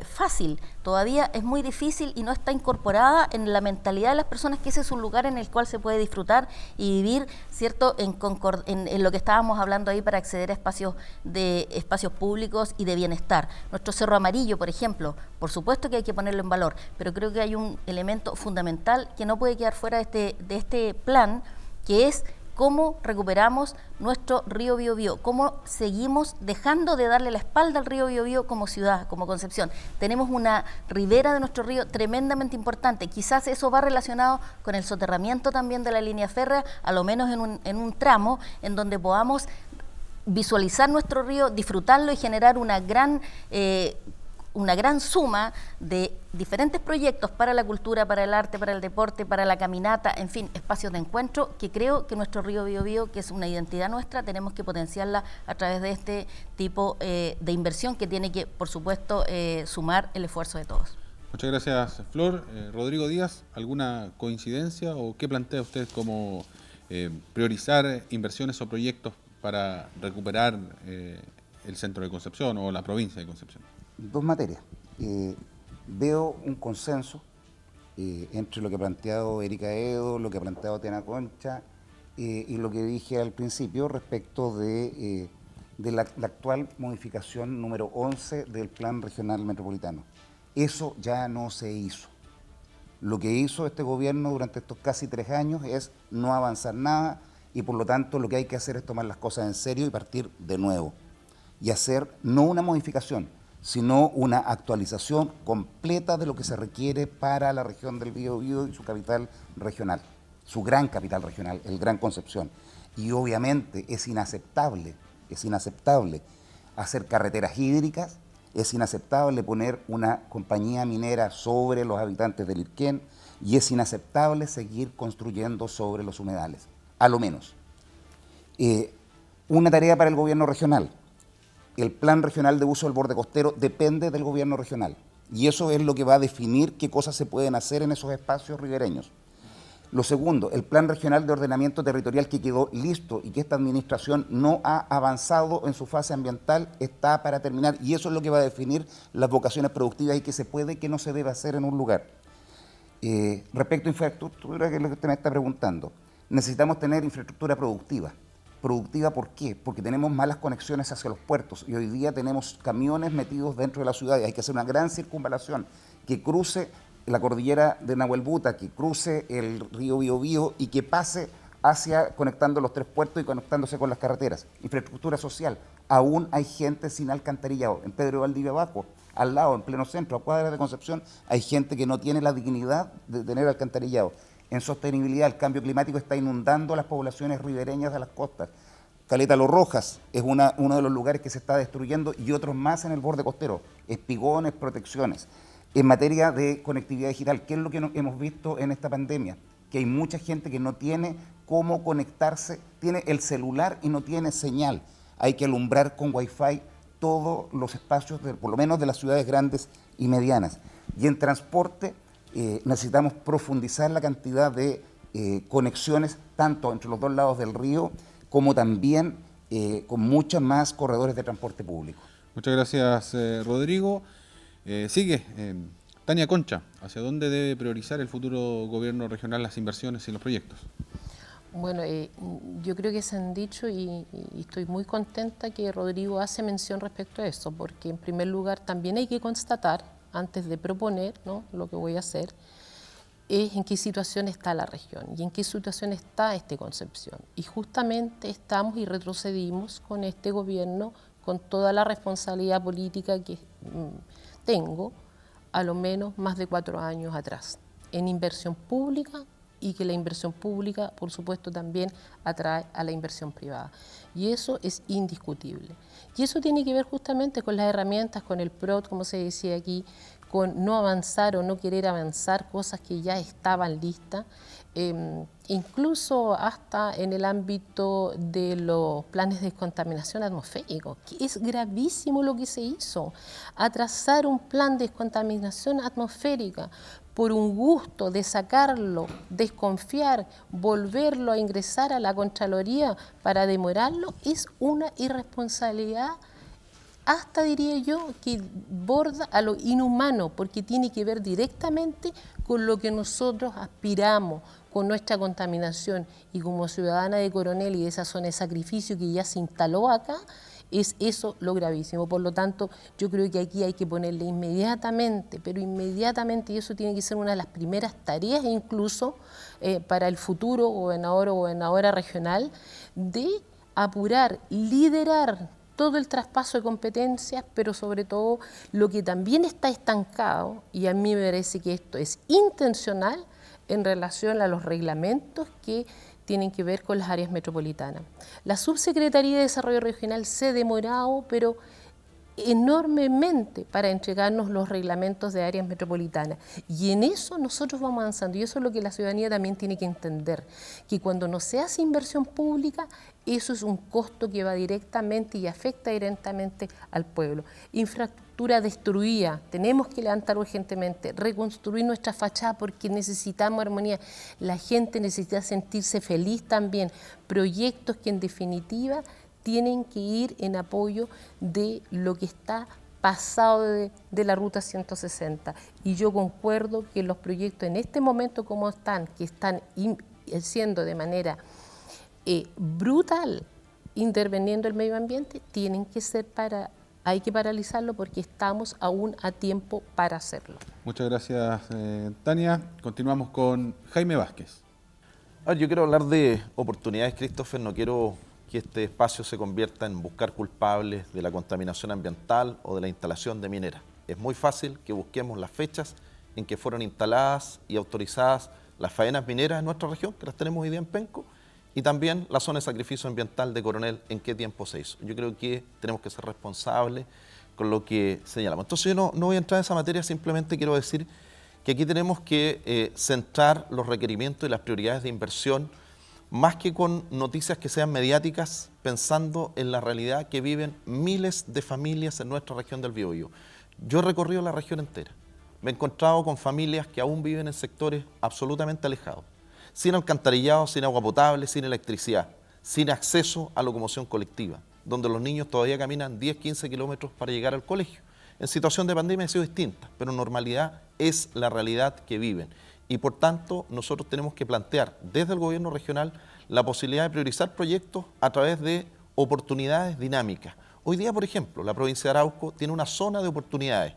fácil. Todavía es muy difícil y no está incorporada en la mentalidad de las personas que ese es un lugar en el cual se puede disfrutar y vivir, ¿cierto?, en lo que estábamos hablando ahí para acceder a espacios públicos y de bienestar. Nuestro Cerro Amarillo, por ejemplo, por supuesto que hay que ponerlo en valor, pero creo que hay un elemento fundamental que no puede quedar fuera de este plan, que es cómo recuperamos nuestro río Biobío, cómo seguimos dejando de darle la espalda al río Biobío como ciudad, como Concepción. Tenemos una ribera de nuestro río tremendamente importante, quizás eso va relacionado con el soterramiento también de la línea férrea, a lo menos en un tramo en donde podamos visualizar nuestro río, disfrutarlo y generar una gran suma de diferentes proyectos para la cultura, para el arte, para el deporte, para la caminata, en fin, espacios de encuentro que creo que nuestro río Biobío, que es una identidad nuestra, tenemos que potenciarla a través de este tipo de inversión que tiene que, por supuesto, sumar el esfuerzo de todos. Muchas gracias, Flor. Rodrigo Díaz, ¿alguna coincidencia o qué plantea usted como priorizar inversiones o proyectos para recuperar el centro de Concepción o la provincia de Concepción? Dos materias. Veo un consenso entre lo que ha planteado Erika Edo, lo que ha planteado Tena Concha y lo que dije al principio respecto de la actual modificación número 11 del Plan Regional Metropolitano. Eso ya no se hizo. Lo que hizo este gobierno durante estos casi 3 años es no avanzar nada y por lo tanto lo que hay que hacer es tomar las cosas en serio y partir de nuevo. Y hacer no una modificación, sino una actualización completa de lo que se requiere para la región del Biobío y su capital regional, su gran capital regional, el Gran Concepción. Y obviamente es inaceptable hacer carreteras hídricas, es inaceptable poner una compañía minera sobre los habitantes del Irquén y es inaceptable seguir construyendo sobre los humedales, a lo menos. Una tarea para el gobierno regional. El plan regional de uso del borde costero depende del gobierno regional y eso es lo que va a definir qué cosas se pueden hacer en esos espacios ribereños. Lo segundo, el plan regional de ordenamiento territorial que quedó listo y que esta administración no ha avanzado en su fase ambiental está para terminar y eso es lo que va a definir las vocaciones productivas y qué se puede y qué no se debe hacer en un lugar. Respecto a infraestructura, que es lo que usted me está preguntando, necesitamos tener infraestructura productiva. ¿Productiva por qué? Porque tenemos malas conexiones hacia los puertos y hoy día tenemos camiones metidos dentro de la ciudad y hay que hacer una gran circunvalación que cruce la cordillera de Nahuelbuta, que cruce el río Biobío y que pase hacia conectando los 3 puertos y conectándose con las carreteras. Infraestructura social. Aún hay gente sin alcantarillado. En Pedro de Valdivia abajo, al lado, en pleno centro, a cuadras de Concepción, hay gente que no tiene la dignidad de tener alcantarillado. En sostenibilidad, el cambio climático está inundando las poblaciones ribereñas de las costas. Caleta Los Rojas es uno de los lugares que se está destruyendo y otros más en el borde costero. Espigones, protecciones. En materia de conectividad digital, ¿qué es lo que hemos visto en esta pandemia? Que hay mucha gente que no tiene cómo conectarse, tiene el celular y no tiene señal. Hay que alumbrar con Wi-Fi todos los espacios, por lo menos de las ciudades grandes y medianas. Y en transporte necesitamos profundizar la cantidad de conexiones, tanto entre los dos lados del río, como también con muchos más corredores de transporte público. Muchas gracias, Rodrigo. Sigue Tania Concha, ¿hacia dónde debe priorizar el futuro gobierno regional las inversiones y los proyectos? Bueno, yo creo que se han dicho y estoy muy contenta que Rodrigo hace mención respecto a eso, porque en primer lugar también hay que constatar, antes de proponer, ¿no?, lo que voy a hacer, es en qué situación está la región y en qué situación está Concepción. Y justamente estamos y retrocedimos con este gobierno, con toda la responsabilidad política que tengo, a lo menos más de 4 años atrás, en inversión pública y que la inversión pública, por supuesto, también atrae a la inversión privada. Y eso es indiscutible. Y eso tiene que ver justamente con las herramientas, con el PROT, como se decía aquí, con no avanzar o no querer avanzar cosas que ya estaban listas, incluso hasta en el ámbito de los planes de descontaminación atmosférica, que es gravísimo lo que se hizo, atrasar un plan de descontaminación atmosférica por un gusto de sacarlo, desconfiar, volverlo a ingresar a la Contraloría para demorarlo, es una irresponsabilidad hasta, diría yo, que borda a lo inhumano, porque tiene que ver directamente con lo que nosotros aspiramos, con nuestra contaminación. Y como ciudadana de Coronel y de esa zona de sacrificio que ya se instaló acá, es eso lo gravísimo. Por lo tanto, yo creo que aquí hay que ponerle inmediatamente, pero inmediatamente, y eso tiene que ser una de las primeras tareas incluso para el futuro gobernador o gobernadora regional, de apurar, liderar todo el traspaso de competencias, pero sobre todo lo que también está estancado, y a mí me parece que esto es intencional en relación a los reglamentos que tienen que ver con las áreas metropolitanas. La Subsecretaría de Desarrollo Regional se ha demorado, pero enormemente para entregarnos los reglamentos de áreas metropolitanas. Y en eso nosotros vamos avanzando. Y eso es lo que la ciudadanía también tiene que entender, que cuando no se hace inversión pública, eso es un costo que va directamente y afecta directamente al pueblo. Infraestructura destruida, tenemos que levantar urgentemente, reconstruir nuestra fachada porque necesitamos armonía. La gente necesita sentirse feliz también. Proyectos que en definitiva tienen que ir en apoyo de lo que está pasado de la Ruta 160. Y yo concuerdo que los proyectos en este momento como están, que están siendo de manera brutal interviniendo el medio ambiente, tienen que ser hay que paralizarlo porque estamos aún a tiempo para hacerlo. Muchas gracias, Tania. Continuamos con Jaime Vázquez. A ver, yo quiero hablar de oportunidades, Christopher, no quiero que este espacio se convierta en buscar culpables de la contaminación ambiental o de la instalación de mineras. Es muy fácil que busquemos las fechas en que fueron instaladas y autorizadas las faenas mineras en nuestra región, que las tenemos hoy día en Penco, y también la zona de sacrificio ambiental de Coronel, en qué tiempo se hizo. Yo creo que tenemos que ser responsables con lo que señalamos. Entonces yo no voy a entrar en esa materia, simplemente quiero decir que aquí tenemos que centrar los requerimientos y las prioridades de inversión más que con noticias que sean mediáticas, pensando en la realidad que viven miles de familias en nuestra región del Biobío. Yo he recorrido la región entera, me he encontrado con familias que aún viven en sectores absolutamente alejados, sin alcantarillado, sin agua potable, sin electricidad, sin acceso a locomoción colectiva, donde los niños todavía caminan 10, 15 kilómetros para llegar al colegio. En situación de pandemia ha sido distinta, pero en normalidad es la realidad que viven. Y por tanto, nosotros tenemos que plantear desde el gobierno regional la posibilidad de priorizar proyectos a través de oportunidades dinámicas. Hoy día, por ejemplo, la provincia de Arauco tiene una zona de oportunidades,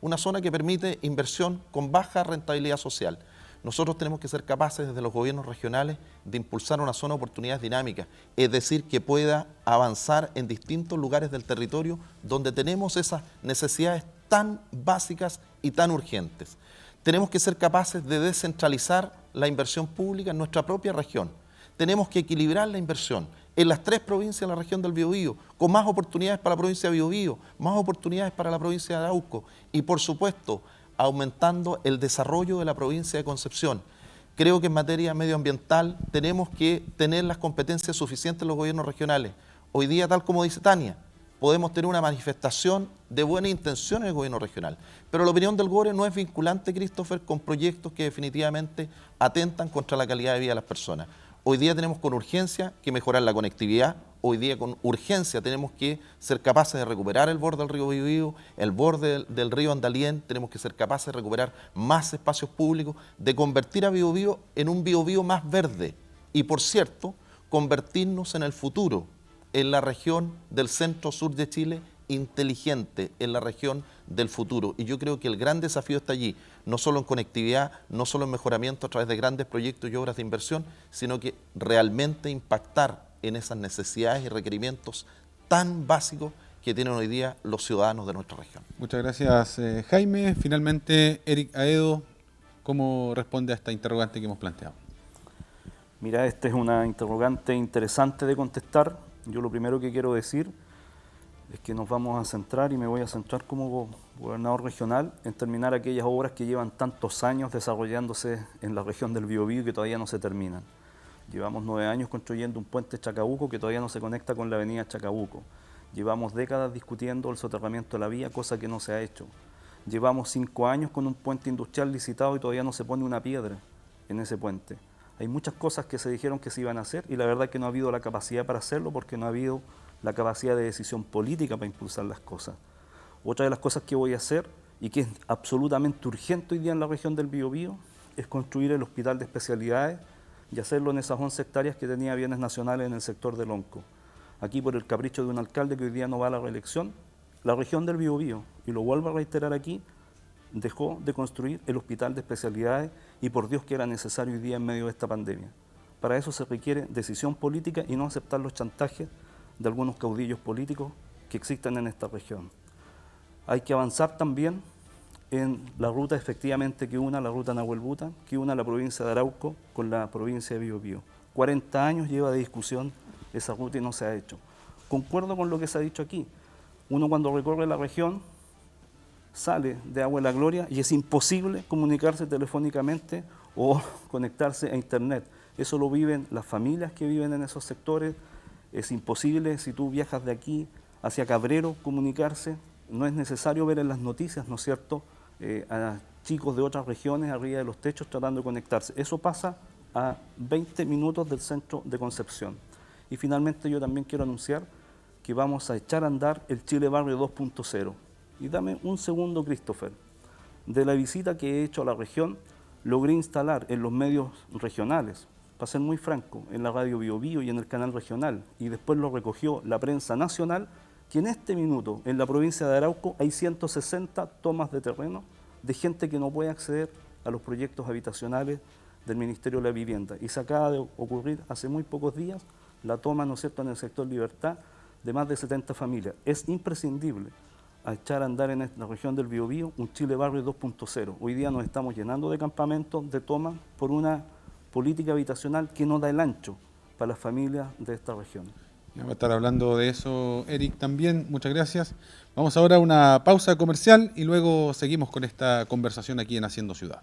una zona que permite inversión con baja rentabilidad social. Nosotros tenemos que ser capaces desde los gobiernos regionales de impulsar una zona de oportunidades dinámicas, es decir, que pueda avanzar en distintos lugares del territorio donde tenemos esas necesidades tan básicas y tan urgentes. Tenemos que ser capaces de descentralizar la inversión pública en nuestra propia región. Tenemos que equilibrar la inversión en las 3 provincias de la región del Biobío, con más oportunidades para la provincia de Biobío, más oportunidades para la provincia de Arauco y, por supuesto, aumentando el desarrollo de la provincia de Concepción. Creo que en materia medioambiental tenemos que tener las competencias suficientes en los gobiernos regionales. Hoy día, tal como dice Tania, podemos tener una manifestación de buena intención en el gobierno regional, pero la opinión del GORE no es vinculante, Christopher, con proyectos que definitivamente atentan contra la calidad de vida de las personas. Hoy día tenemos con urgencia que mejorar la conectividad, hoy día con urgencia tenemos que ser capaces de recuperar el borde del río Biobío, el borde del río Andalién, tenemos que ser capaces de recuperar más espacios públicos, de convertir a Biobío en un Biobío más verde y, por cierto, convertirnos en el futuro en la región del centro-sur de Chile inteligente, en la región del futuro. Y yo creo que el gran desafío está allí, no solo en conectividad, no solo en mejoramiento a través de grandes proyectos y obras de inversión, sino que realmente impactar en esas necesidades y requerimientos tan básicos que tienen hoy día los ciudadanos de nuestra región. Muchas gracias, Jaime. Finalmente, Eric Aedo, ¿cómo responde a esta interrogante que hemos planteado? Mira, esta es una interrogante interesante de contestar. Yo lo primero que quiero decir es que nos vamos a centrar, y me voy a centrar como gobernador regional, en terminar aquellas obras que llevan tantos años desarrollándose en la región del Biobío y que todavía no se terminan. Llevamos 9 años construyendo un puente Chacabuco que todavía no se conecta con la avenida Chacabuco. Llevamos décadas discutiendo el soterramiento de la vía, cosa que no se ha hecho. Llevamos 5 años con un puente industrial licitado y todavía no se pone una piedra en ese puente. Hay muchas cosas que se dijeron que se iban a hacer y la verdad es que no ha habido la capacidad para hacerlo porque no ha habido la capacidad de decisión política para impulsar las cosas. Otra de las cosas que voy a hacer y que es absolutamente urgente hoy día en la región del Biobío es construir el hospital de especialidades y hacerlo en esas 11 hectáreas que tenía bienes nacionales en el sector del Onco. Aquí, por el capricho de un alcalde que hoy día no va a la reelección, la región del Biobío, y lo vuelvo a reiterar aquí, dejó de construir el hospital de especialidades y por Dios que era necesario hoy día en medio de esta pandemia. Para eso se requiere decisión política y no aceptar los chantajes de algunos caudillos políticos que existen en esta región. Hay que avanzar también en la ruta efectivamente que una la ruta Nahuelbuta, que una la provincia de Arauco con la provincia de Biobío. 40 años lleva de discusión esa ruta y no se ha hecho. Concuerdo con lo que se ha dicho aquí. Uno cuando recorre la región sale de Agua de la Gloria y es imposible comunicarse telefónicamente o conectarse a internet. Eso lo viven las familias que viven en esos sectores. Es imposible si tú viajas de aquí hacia Cabrero comunicarse. No es necesario ver en las noticias, ¿no es cierto?, a chicos de otras regiones arriba de los techos tratando de conectarse. Eso pasa a 20 minutos del centro de Concepción. Y finalmente yo también quiero anunciar que vamos a echar a andar el Chile Barrio 2.0. Y dame un segundo, Christopher. De la visita que he hecho a la región, logré instalar en los medios regionales, para ser muy franco, en la radio Bio Bio y en el canal regional, y después lo recogió la prensa nacional, que en este minuto en la provincia de Arauco hay 160 tomas de terreno de gente que no puede acceder a los proyectos habitacionales del Ministerio de la Vivienda. Y se acaba de ocurrir hace muy pocos días la toma, ¿no es cierto?, en el sector Libertad de más de 70 familias. Es imprescindible a echar a andar en la región del Biobío un Chile Barrio 2.0. Hoy día nos estamos llenando de campamentos de toma por una política habitacional que no da el ancho para las familias de esta región. Vamos a estar hablando de eso, Eric, también. Muchas gracias. Vamos ahora a una pausa comercial y luego seguimos con esta conversación aquí en Haciendo Ciudad.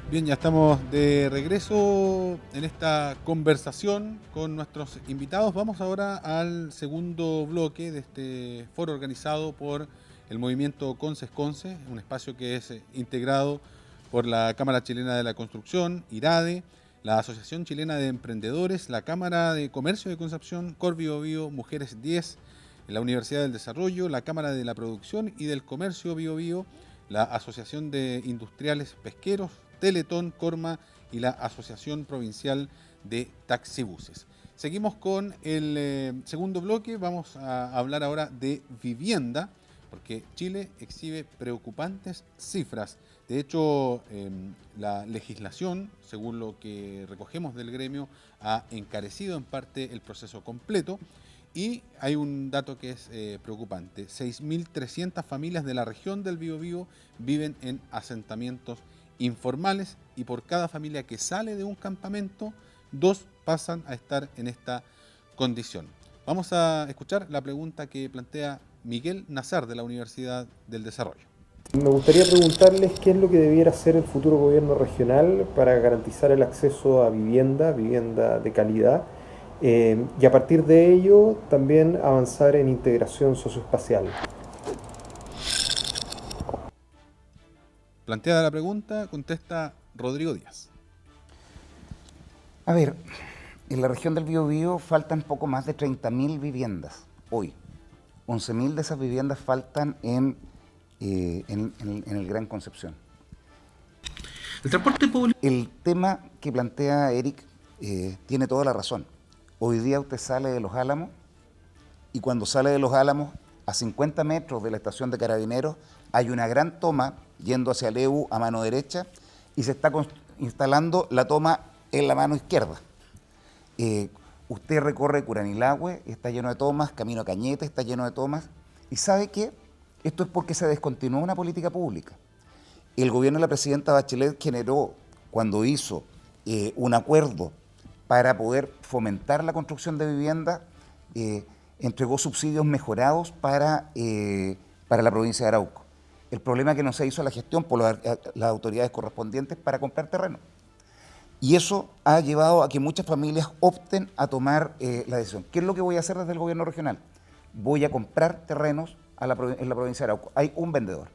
Bien, ya estamos de regreso en esta conversación con nuestros invitados. Vamos ahora al segundo bloque de este foro organizado por el movimiento Conces-Conce, un espacio que es integrado por la Cámara Chilena de la Construcción, IRADE, la Asociación Chilena de Emprendedores, la Cámara de Comercio de Concepción, Cor Biobío, Mujeres 10, la Universidad del Desarrollo, la Cámara de la Producción y del Comercio Biobío, la Asociación de Industriales Pesqueros, Teletón, Corma y la Asociación Provincial de Taxibuses. Seguimos con el segundo bloque. Vamos a hablar ahora de vivienda, porque Chile exhibe preocupantes cifras. De hecho, la legislación, según lo que recogemos del gremio, ha encarecido en parte el proceso completo. Y hay un dato que es preocupante. 6.300 familias de la región del Biobío viven en asentamientos informales y por cada familia que sale de un campamento, 2 pasan a estar en esta condición. Vamos a escuchar la pregunta que plantea Miguel Nazar de la Universidad del Desarrollo. Me gustaría preguntarles qué es lo que debiera hacer el futuro gobierno regional para garantizar el acceso a vivienda de calidad, y a partir de ello también avanzar en integración socioespacial. Planteada la pregunta, contesta Rodrigo Díaz. A ver, en la región del Biobío faltan poco más de 30.000 viviendas hoy. 11.000 de esas viviendas faltan en el Gran Concepción. El transporte público. El tema que plantea Eric tiene toda la razón. Hoy día usted sale de Los Álamos y cuando sale de Los Álamos, a 50 metros de la estación de Carabineros, hay una gran toma yendo hacia Leu a mano derecha y se está instalando la toma en la mano izquierda. Usted recorre Curanilahue, está lleno de tomas, Camino a Cañete está lleno de tomas. ¿Y sabe qué? Esto es porque se descontinuó una política pública. El gobierno de la presidenta Bachelet generó, cuando hizo un acuerdo para poder fomentar la construcción de viviendas, entregó subsidios mejorados para la provincia de Arauco. El problema es que no se hizo la gestión por las autoridades correspondientes para comprar terreno. Y eso ha llevado a que muchas familias opten a tomar la decisión. ¿Qué es lo que voy a hacer desde el gobierno regional? Voy a comprar terrenos en la provincia de Arauco. Hay un vendedor.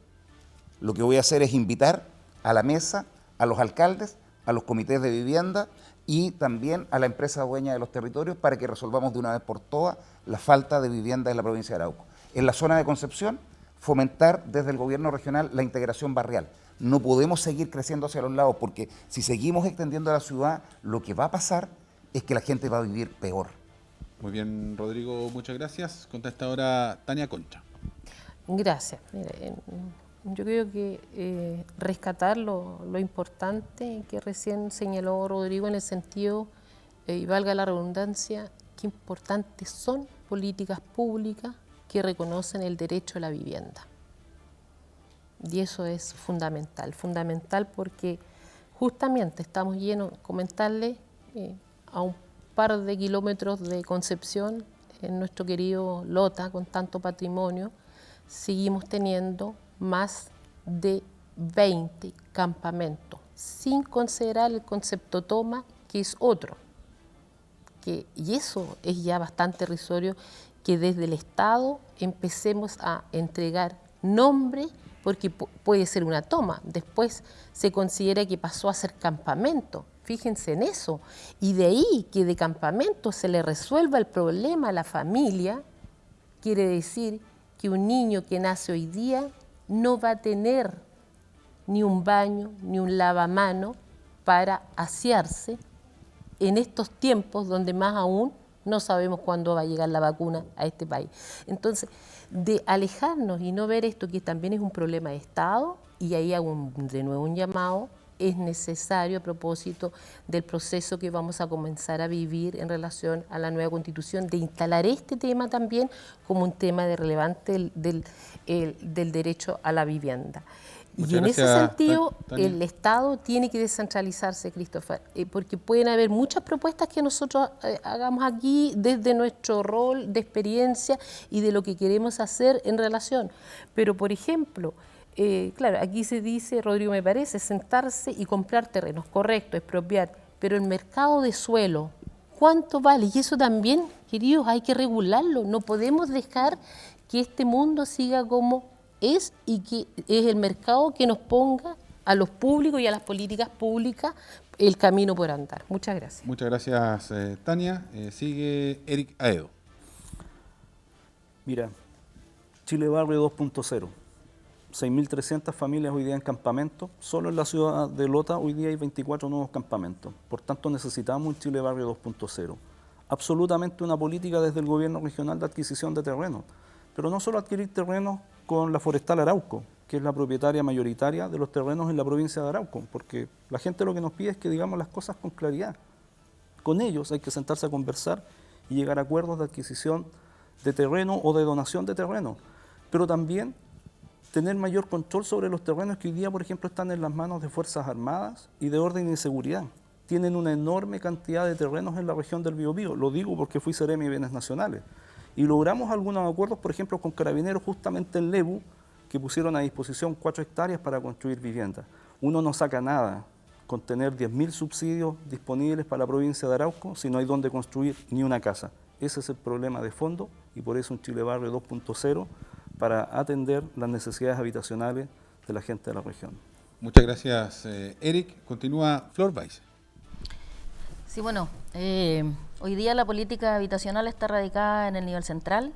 Lo que voy a hacer es invitar a la mesa, a los alcaldes, a los comités de vivienda y también a la empresa dueña de los territorios para que resolvamos de una vez por todas la falta de vivienda en la provincia de Arauco. En la zona de Concepción fomentar desde el gobierno regional la integración barrial. No podemos seguir creciendo hacia los lados, porque si seguimos extendiendo la ciudad, lo que va a pasar es que la gente va a vivir peor. Muy bien, Rodrigo, muchas gracias. Contesta ahora Tania Concha. Gracias. Mire, yo creo que rescatar lo importante que recién señaló Rodrigo en el sentido, y valga la redundancia, qué importantes son políticas públicas que reconocen el derecho a la vivienda. Y eso es fundamental porque justamente estamos llenos, comentarle, a un par de kilómetros de Concepción, en nuestro querido Lota, con tanto patrimonio, seguimos teniendo más de 20 campamentos, sin considerar el concepto toma, que es otro. Y eso es ya bastante irrisorio, que desde el Estado empecemos a entregar nombre, porque puede ser una toma, después se considera que pasó a ser campamento. Fíjense en eso. Y de ahí que de campamento se le resuelva el problema a la familia, quiere decir que un niño que nace hoy día no va a tener ni un baño, ni un lavamano para asearse en estos tiempos donde más aún no sabemos cuándo va a llegar la vacuna a este país. Entonces, de alejarnos y no ver esto, que también es un problema de Estado, y ahí hago de nuevo un llamado, es necesario a propósito del proceso que vamos a comenzar a vivir en relación a la nueva Constitución, de instalar este tema también como un tema de relevante del derecho a la vivienda. Muchas y en gracias, ese sentido, Tania. el Estado tiene que descentralizarse, Christopher, porque pueden haber muchas propuestas que nosotros hagamos aquí desde nuestro rol de experiencia y de lo que queremos hacer en relación. Pero, por ejemplo, claro, aquí se dice, Rodrigo, me parece, sentarse y comprar terrenos, correcto, expropiar, pero el mercado de suelo, ¿cuánto vale? Y eso también, queridos, hay que regularlo. No podemos dejar que este mundo siga como es y que es el mercado que nos ponga a los públicos y a las políticas públicas el camino por andar. Muchas gracias. Muchas gracias, Tania. Sigue Eric Aedo. Mira, Chile Barrio 2.0. 6.300 familias hoy día en campamento. Solo en la ciudad de Lota hoy día hay 24 nuevos campamentos. Por tanto, necesitamos un Chile Barrio 2.0. Absolutamente una política desde el gobierno regional de adquisición de terrenos. Pero no solo adquirir terrenos con la Forestal Arauco, que es la propietaria mayoritaria de los terrenos en la provincia de Arauco, porque la gente lo que nos pide es que digamos las cosas con claridad. Con ellos hay que sentarse a conversar y llegar a acuerdos de adquisición de terreno o de donación de terreno, pero también tener mayor control sobre los terrenos que hoy día, por ejemplo, están en las manos de Fuerzas Armadas y de orden y seguridad. Tienen una enorme cantidad de terrenos en la región del Biobío, lo digo porque fui Seremi de Bienes Nacionales. Y logramos algunos acuerdos, por ejemplo, con Carabineros justamente en Lebu, que pusieron a disposición 4 hectáreas para construir viviendas. Uno no saca nada con tener 10.000 subsidios disponibles para la provincia de Arauco si no hay donde construir ni una casa. Ese es el problema de fondo y por eso un Chile Barrio 2.0 para atender las necesidades habitacionales de la gente de la región. Muchas gracias, Eric. Continúa Flor Weiss. Sí, bueno, hoy día la política habitacional está radicada en el nivel central,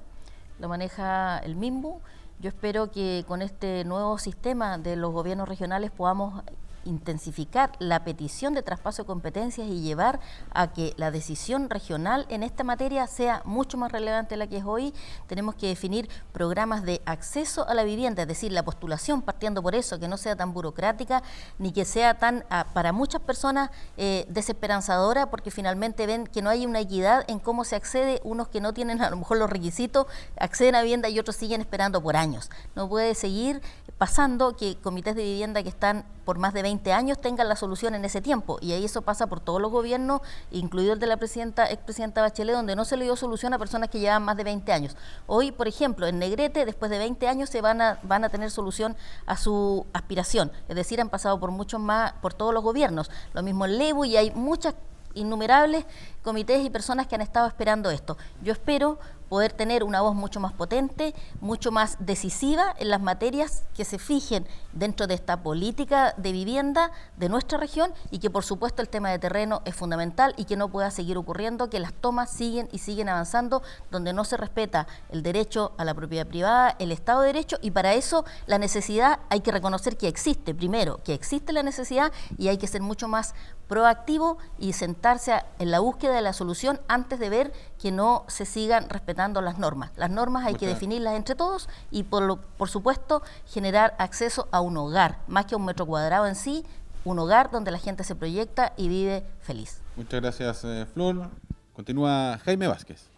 lo maneja el MIMBU. Yo espero que con este nuevo sistema de los gobiernos regionales podamos intensificar la petición de traspaso de competencias y llevar a que la decisión regional en esta materia sea mucho más relevante de la que es hoy. Tenemos que definir programas de acceso a la vivienda, es decir, la postulación, partiendo por eso, que no sea tan burocrática ni que sea tan, para muchas personas, desesperanzadora, porque finalmente ven que no hay una equidad en cómo se accede. Unos que no tienen a lo mejor los requisitos acceden a vivienda y otros siguen esperando por años. No puede seguir pasando que comités de vivienda que están por más de 20 años tengan la solución en ese tiempo, y ahí eso pasa por todos los gobiernos, incluido el de la expresidenta Bachelet, donde no se le dio solución a personas que llevan más de 20 años. Hoy, por ejemplo, en Negrete, después de 20 años se van a tener solución a su aspiración, es decir, han pasado por muchos más, por todos los gobiernos. Lo mismo en Lebu, y hay muchas innumerables comités y personas que han estado esperando esto. Yo espero poder tener una voz mucho más potente, mucho más decisiva en las materias que se fijen dentro de esta política de vivienda de nuestra región, y que por supuesto el tema de terreno es fundamental y que no pueda seguir ocurriendo que las tomas siguen y siguen avanzando donde no se respeta el derecho a la propiedad privada, el Estado de Derecho, y para eso la necesidad hay que reconocer que existe, primero, que existe la necesidad, y hay que ser mucho más proactivo y sentarse en la búsqueda de la solución antes de ver que no se sigan respetando las normas. Las normas hay que definirlas entre todos y por supuesto generar acceso a un hogar, más que a un metro cuadrado en sí, un hogar donde la gente se proyecta y vive feliz. Muchas gracias, Flor. Continúa Jaime Vázquez.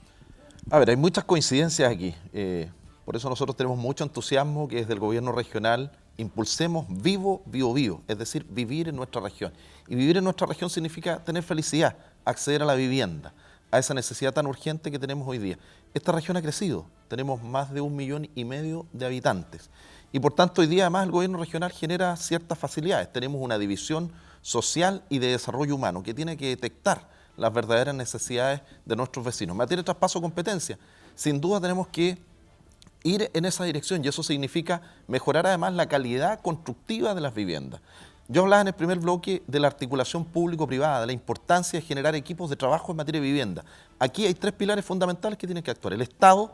A ver, hay muchas coincidencias aquí. Por eso nosotros tenemos mucho entusiasmo que desde el gobierno regional impulsemos vivo, Biobío, es decir, vivir en nuestra región. Y vivir en nuestra región significa tener felicidad, acceder a la vivienda, a esa necesidad tan urgente que tenemos hoy día. Esta región ha crecido, tenemos más de 1,5 millones de habitantes. Y por tanto hoy día además el gobierno regional genera ciertas facilidades. Tenemos una división social y de desarrollo humano que tiene que detectar las verdaderas necesidades de nuestros vecinos. En materia de traspaso de competencia, sin duda tenemos que ir en esa dirección, y eso significa mejorar además la calidad constructiva de las viviendas. Yo hablaba en el primer bloque de la articulación público-privada, de la importancia de generar equipos de trabajo en materia de vivienda. Aquí hay 3 pilares fundamentales que tienen que actuar: el Estado,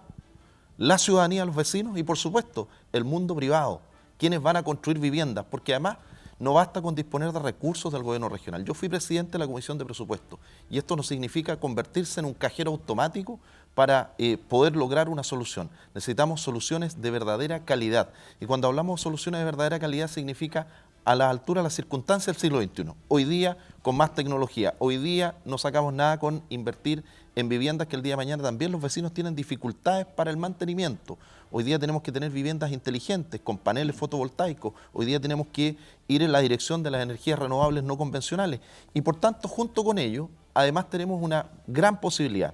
la ciudadanía, los vecinos y por supuesto el mundo privado, quienes van a construir viviendas, porque además no basta con disponer de recursos del gobierno regional. Yo fui presidente de la Comisión de Presupuesto y esto no significa convertirse en un cajero automático para poder lograr una solución. Necesitamos soluciones de verdadera calidad. Y cuando hablamos de soluciones de verdadera calidad significa a la altura de las circunstancias del siglo XXI. Hoy día con más tecnología, hoy día no sacamos nada con invertir en viviendas que el día de mañana también los vecinos tienen dificultades para el mantenimiento. Hoy día tenemos que tener viviendas inteligentes con paneles fotovoltaicos. Hoy día tenemos que ir en la dirección de las energías renovables no convencionales. Y por tanto, junto con ello, además tenemos una gran posibilidad: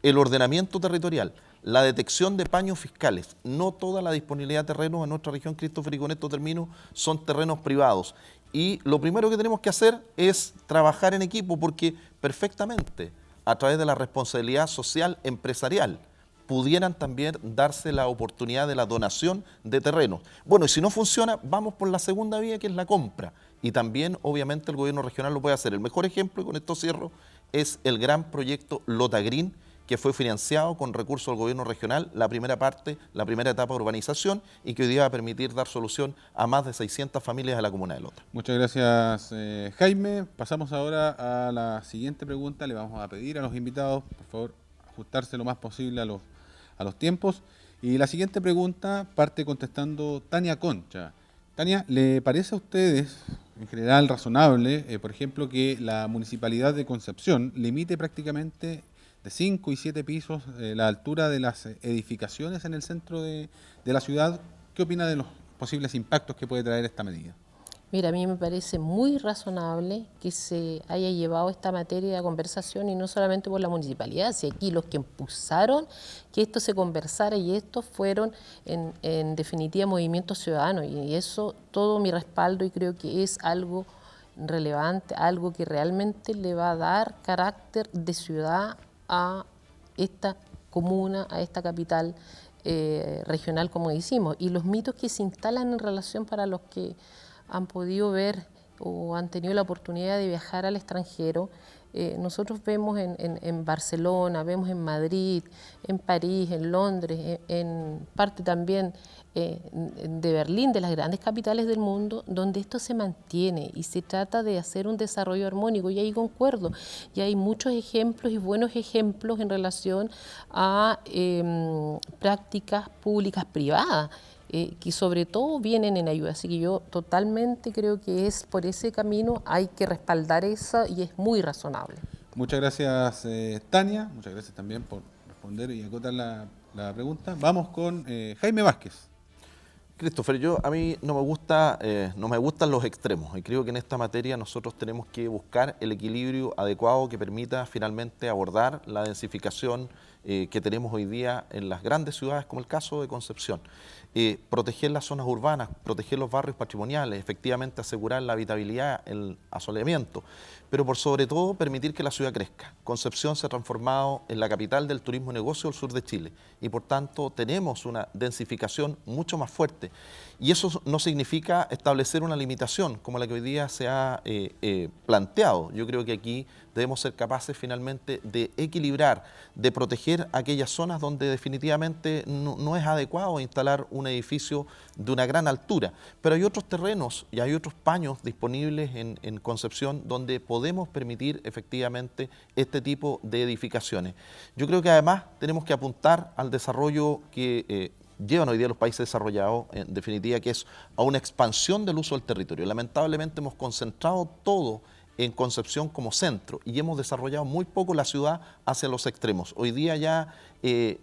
el ordenamiento territorial, la detección de paños fiscales. No toda la disponibilidad de terrenos en nuestra región, Christopher, y con esto termino, son terrenos privados. Y lo primero que tenemos que hacer es trabajar en equipo, porque perfectamente, a través de la responsabilidad social empresarial, pudieran también darse la oportunidad de la donación de terrenos. Bueno, y si no funciona, vamos por la segunda vía, que es la compra. Y también, obviamente, el gobierno regional lo puede hacer. El mejor ejemplo, y con esto cierro, es el gran proyecto Lota Green, que fue financiado con recursos del gobierno regional, la primera parte, la primera etapa de urbanización, y que hoy día va a permitir dar solución a más de 600 familias de la comuna de Lota. Muchas gracias, Jaime. Pasamos ahora a la siguiente pregunta. Le vamos a pedir a los invitados, por favor, ajustarse lo más posible a los tiempos. Y la siguiente pregunta parte contestando Tania Concha. Tania, ¿le parece a ustedes, en general, razonable, por ejemplo, que la Municipalidad de Concepción limite prácticamente de 5 y 7 pisos la altura de las edificaciones en el centro de la ciudad? ¿Qué opina de los posibles impactos que puede traer esta medida? Mira, a mí me parece muy razonable que se haya llevado esta materia a conversación, y no solamente por la municipalidad, si aquí los que impulsaron que esto se conversara, y estos fueron en definitiva movimientos ciudadanos, y eso todo mi respaldo, y creo que es algo relevante, algo que realmente le va a dar carácter de ciudad a esta comuna, a esta capital regional, como decimos. Y los mitos que se instalan en relación, para los que han podido ver o han tenido la oportunidad de viajar al extranjero, nosotros vemos en Barcelona, vemos en Madrid, en París, en Londres, en parte también de Berlín, de las grandes capitales del mundo, donde esto se mantiene y se trata de hacer un desarrollo armónico. Y ahí concuerdo, y hay muchos ejemplos y buenos ejemplos en relación a prácticas públicas privadas, que sobre todo vienen en ayuda. Así que yo totalmente creo que es por ese camino, hay que respaldar eso, y es muy razonable. Muchas gracias, Tania. Muchas gracias también por responder y acotar la pregunta. Vamos con Jaime Vázquez. Christopher, a mí no me gustan los extremos y creo que en esta materia nosotros tenemos que buscar el equilibrio adecuado que permita finalmente abordar la densificación que tenemos hoy día en las grandes ciudades, como el caso de Concepción. Proteger las zonas urbanas, proteger los barrios patrimoniales, efectivamente asegurar la habitabilidad, el asoleamiento, pero por sobre todo permitir que la ciudad crezca. Concepción se ha transformado en la capital del turismo y negocio del sur de Chile y por tanto tenemos una densificación mucho más fuerte. Y eso no significa establecer una limitación como la que hoy día se ha planteado. Yo creo que aquí debemos ser capaces finalmente de equilibrar, de proteger aquellas zonas donde definitivamente no es adecuado instalar un edificio de una gran altura. Pero hay otros terrenos y hay otros paños disponibles en Concepción donde podemos permitir efectivamente este tipo de edificaciones. Yo creo que además tenemos que apuntar al desarrollo que llevan hoy día los países desarrollados, en definitiva, que es a una expansión del uso del territorio. Lamentablemente hemos concentrado todo en Concepción como centro y hemos desarrollado muy poco la ciudad hacia los extremos. Hoy día ya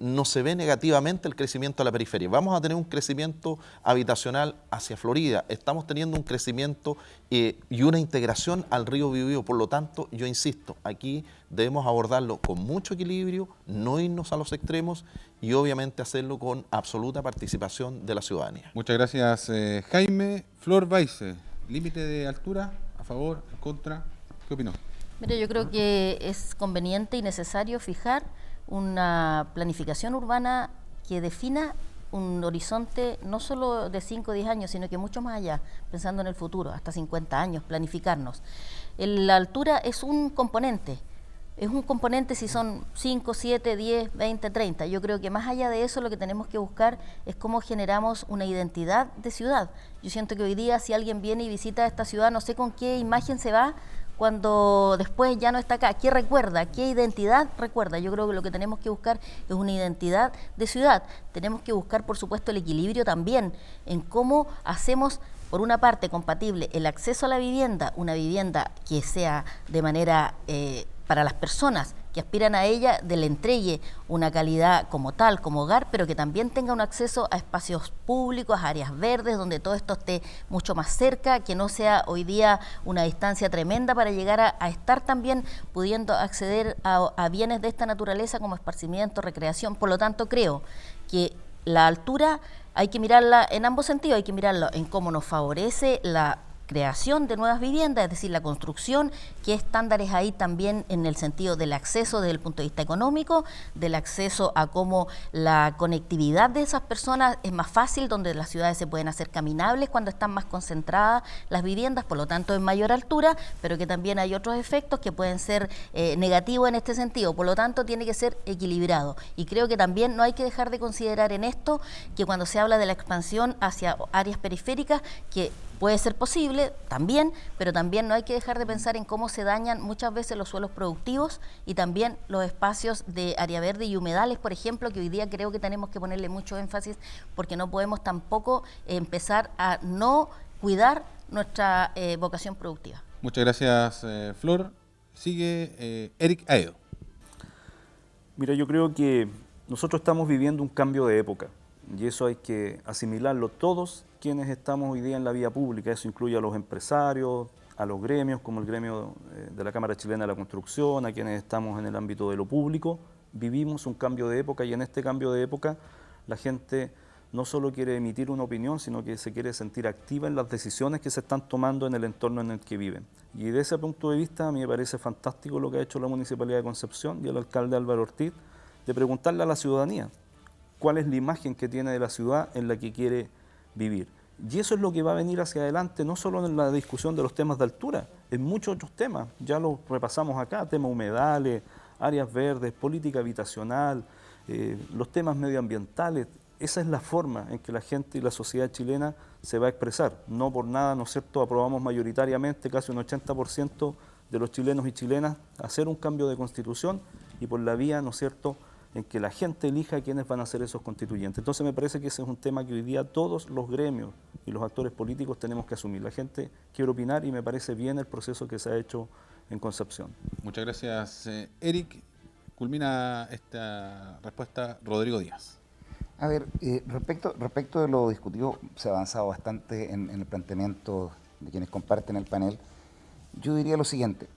no se ve negativamente el crecimiento de la periferia. Vamos a tener un crecimiento habitacional hacia Florida, estamos teniendo un crecimiento y una integración al río Biobío. Por lo tanto, yo insisto, aquí debemos abordarlo con mucho equilibrio, no irnos a los extremos y obviamente hacerlo con absoluta participación de la ciudadanía. Muchas gracias, Jaime. Flor Weisse, límite de altura, ¿a favor, en contra? ¿Qué opinó? Mire, yo creo que es conveniente y necesario fijar una planificación urbana que defina un horizonte no solo de 5 o 10 años, sino que mucho más allá, pensando en el futuro, hasta 50 años, planificarnos. La altura es un componente si son 5, 7, 10, 20, 30. Yo creo que más allá de eso lo que tenemos que buscar es cómo generamos una identidad de ciudad. Yo siento que hoy día si alguien viene y visita esta ciudad, no sé con qué imagen se va cuando después ya no está acá. ¿Qué recuerda? ¿Qué identidad recuerda? Yo creo que lo que tenemos que buscar es una identidad de ciudad. Tenemos que buscar, por supuesto, el equilibrio también en cómo hacemos, por una parte, compatible el acceso a la vivienda, una vivienda que sea de manera para las personas que aspiran a ella, le entregue una calidad como tal, como hogar, pero que también tenga un acceso a espacios públicos, a áreas verdes, donde todo esto esté mucho más cerca, que no sea hoy día una distancia tremenda para llegar a estar también pudiendo acceder a bienes de esta naturaleza como esparcimiento, recreación. Por lo tanto, creo que la altura hay que mirarla en ambos sentidos, hay que mirarla en cómo nos favorece la creación de nuevas viviendas, es decir, la construcción, qué estándares hay también en el sentido del acceso desde el punto de vista económico, del acceso a cómo la conectividad de esas personas es más fácil, donde las ciudades se pueden hacer caminables cuando están más concentradas las viviendas, por lo tanto en mayor altura, pero que también hay otros efectos que pueden ser negativos en este sentido, por lo tanto tiene que ser equilibrado. Y creo que también no hay que dejar de considerar en esto que cuando se habla de la expansión hacia áreas periféricas, que puede ser posible también, pero también no hay que dejar de pensar en cómo se dañan muchas veces los suelos productivos y también los espacios de área verde y humedales, por ejemplo, que hoy día creo que tenemos que ponerle mucho énfasis porque no podemos tampoco empezar a no cuidar nuestra vocación productiva. Muchas gracias, Flor. Sigue Eric Aedo. Mira, yo creo que nosotros estamos viviendo un cambio de época y eso hay que asimilarlo todos quienes estamos hoy día en la vía pública. Eso incluye a los empresarios, a los gremios, como el gremio de la Cámara Chilena de la Construcción, a quienes estamos en el ámbito de lo público. Vivimos un cambio de época y en este cambio de época la gente no solo quiere emitir una opinión, sino que se quiere sentir activa en las decisiones que se están tomando en el entorno en el que viven. Y desde ese punto de vista a mí me parece fantástico lo que ha hecho la Municipalidad de Concepción y el alcalde Álvaro Ortiz, de preguntarle a la ciudadanía cuál es la imagen que tiene de la ciudad en la que quiere vivir. Y eso es lo que va a venir hacia adelante, no solo en la discusión de los temas de altura, en muchos otros temas. Ya los repasamos acá, temas humedales, áreas verdes, política habitacional, los temas medioambientales. Esa es la forma en que la gente y la sociedad chilena se va a expresar. No por nada, ¿no es cierto?, aprobamos mayoritariamente, casi un 80% de los chilenos y chilenas, hacer un cambio de constitución y por la vía, ¿no es cierto?, en que la gente elija quiénes van a ser esos constituyentes. Entonces me parece que ese es un tema que hoy día todos los gremios y los actores políticos tenemos que asumir. La gente quiere opinar y me parece bien el proceso que se ha hecho en Concepción. Muchas gracias, Eric. Culmina esta respuesta Rodrigo Díaz. A ver, respecto de lo discutido, se ha avanzado bastante en el planteamiento de quienes comparten el panel. Yo diría lo siguiente: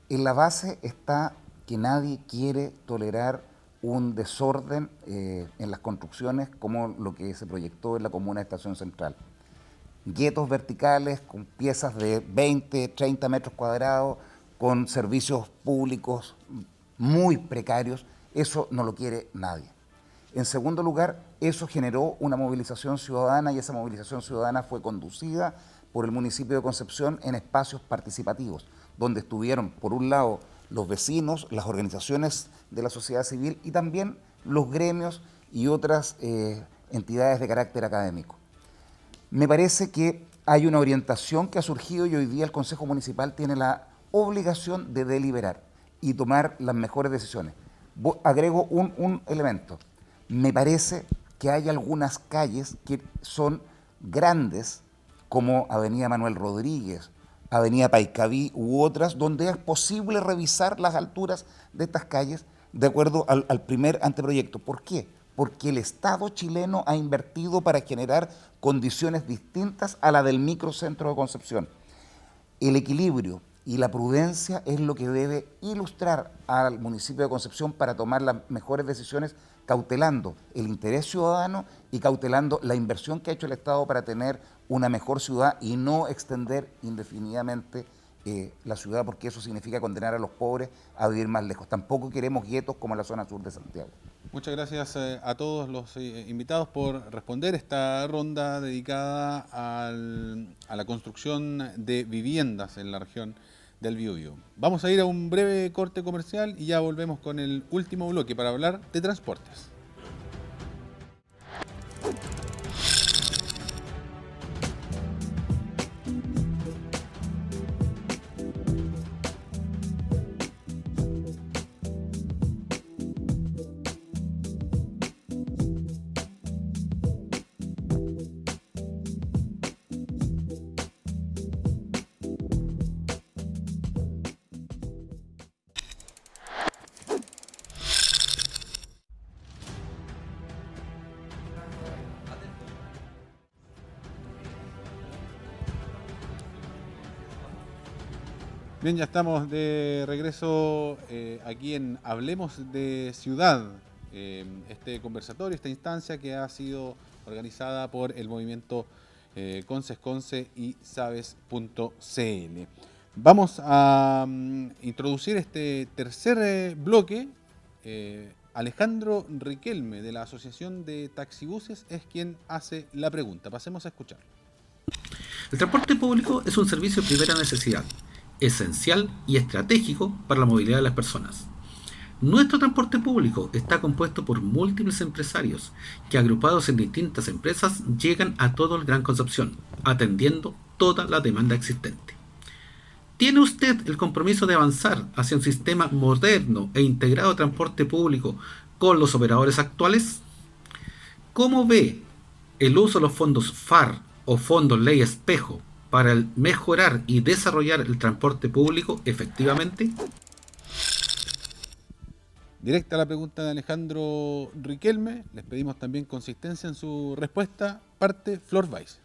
en la base está que nadie quiere tolerar un desorden en las construcciones como lo que se proyectó en la comuna de Estación Central. Guetos verticales con piezas de 20, 30 metros cuadrados, con servicios públicos muy precarios, eso no lo quiere nadie. En segundo lugar, eso generó una movilización ciudadana y esa movilización ciudadana fue conducida por el municipio de Concepción en espacios participativos, donde estuvieron, por un lado, los vecinos, las organizaciones de la sociedad civil y también los gremios y otras entidades de carácter académico. Me parece que hay una orientación que ha surgido y hoy día el Consejo Municipal tiene la obligación de deliberar y tomar las mejores decisiones. Agrego un elemento. Me parece que hay algunas calles que son grandes, como Avenida Manuel Rodríguez, Avenida Paiscaví u otras, donde es posible revisar las alturas de estas calles de acuerdo al primer anteproyecto. ¿Por qué? Porque el Estado chileno ha invertido para generar condiciones distintas a la del microcentro de Concepción. El equilibrio y la prudencia es lo que debe ilustrar al municipio de Concepción para tomar las mejores decisiones, cautelando el interés ciudadano y cautelando la inversión que ha hecho el Estado para tener una mejor ciudad y no extender indefinidamente la ciudad, porque eso significa condenar a los pobres a vivir más lejos. Tampoco queremos guetos como en la zona sur de Santiago. Muchas gracias a todos los invitados por responder esta ronda dedicada a la construcción de viviendas en la región del Biobío. Vamos a ir a un breve corte comercial y ya volvemos con el último bloque para hablar de transportes. Bien, ya estamos de regreso aquí en Hablemos de Ciudad, este conversatorio, esta instancia que ha sido organizada por el movimiento Concesconce y Sabes.cl. Vamos a introducir este tercer bloque. Alejandro Riquelme, de la Asociación de Taxibuses, es quien hace la pregunta. Pasemos a escucharlo. El transporte público es un servicio de primera necesidad, esencial y estratégico para la movilidad de las personas. Nuestro transporte público está compuesto por múltiples empresarios que, agrupados en distintas empresas, llegan a todo el Gran Concepción, atendiendo toda la demanda existente. ¿Tiene usted el compromiso de avanzar hacia un sistema moderno e integrado de transporte público con los operadores actuales? ¿Cómo ve el uso de los fondos FAR o fondos Ley Espejo para mejorar y desarrollar el transporte público efectivamente? Directa la pregunta de Alejandro Riquelme. Les pedimos también consistencia en su respuesta. Parte Flor Weiss.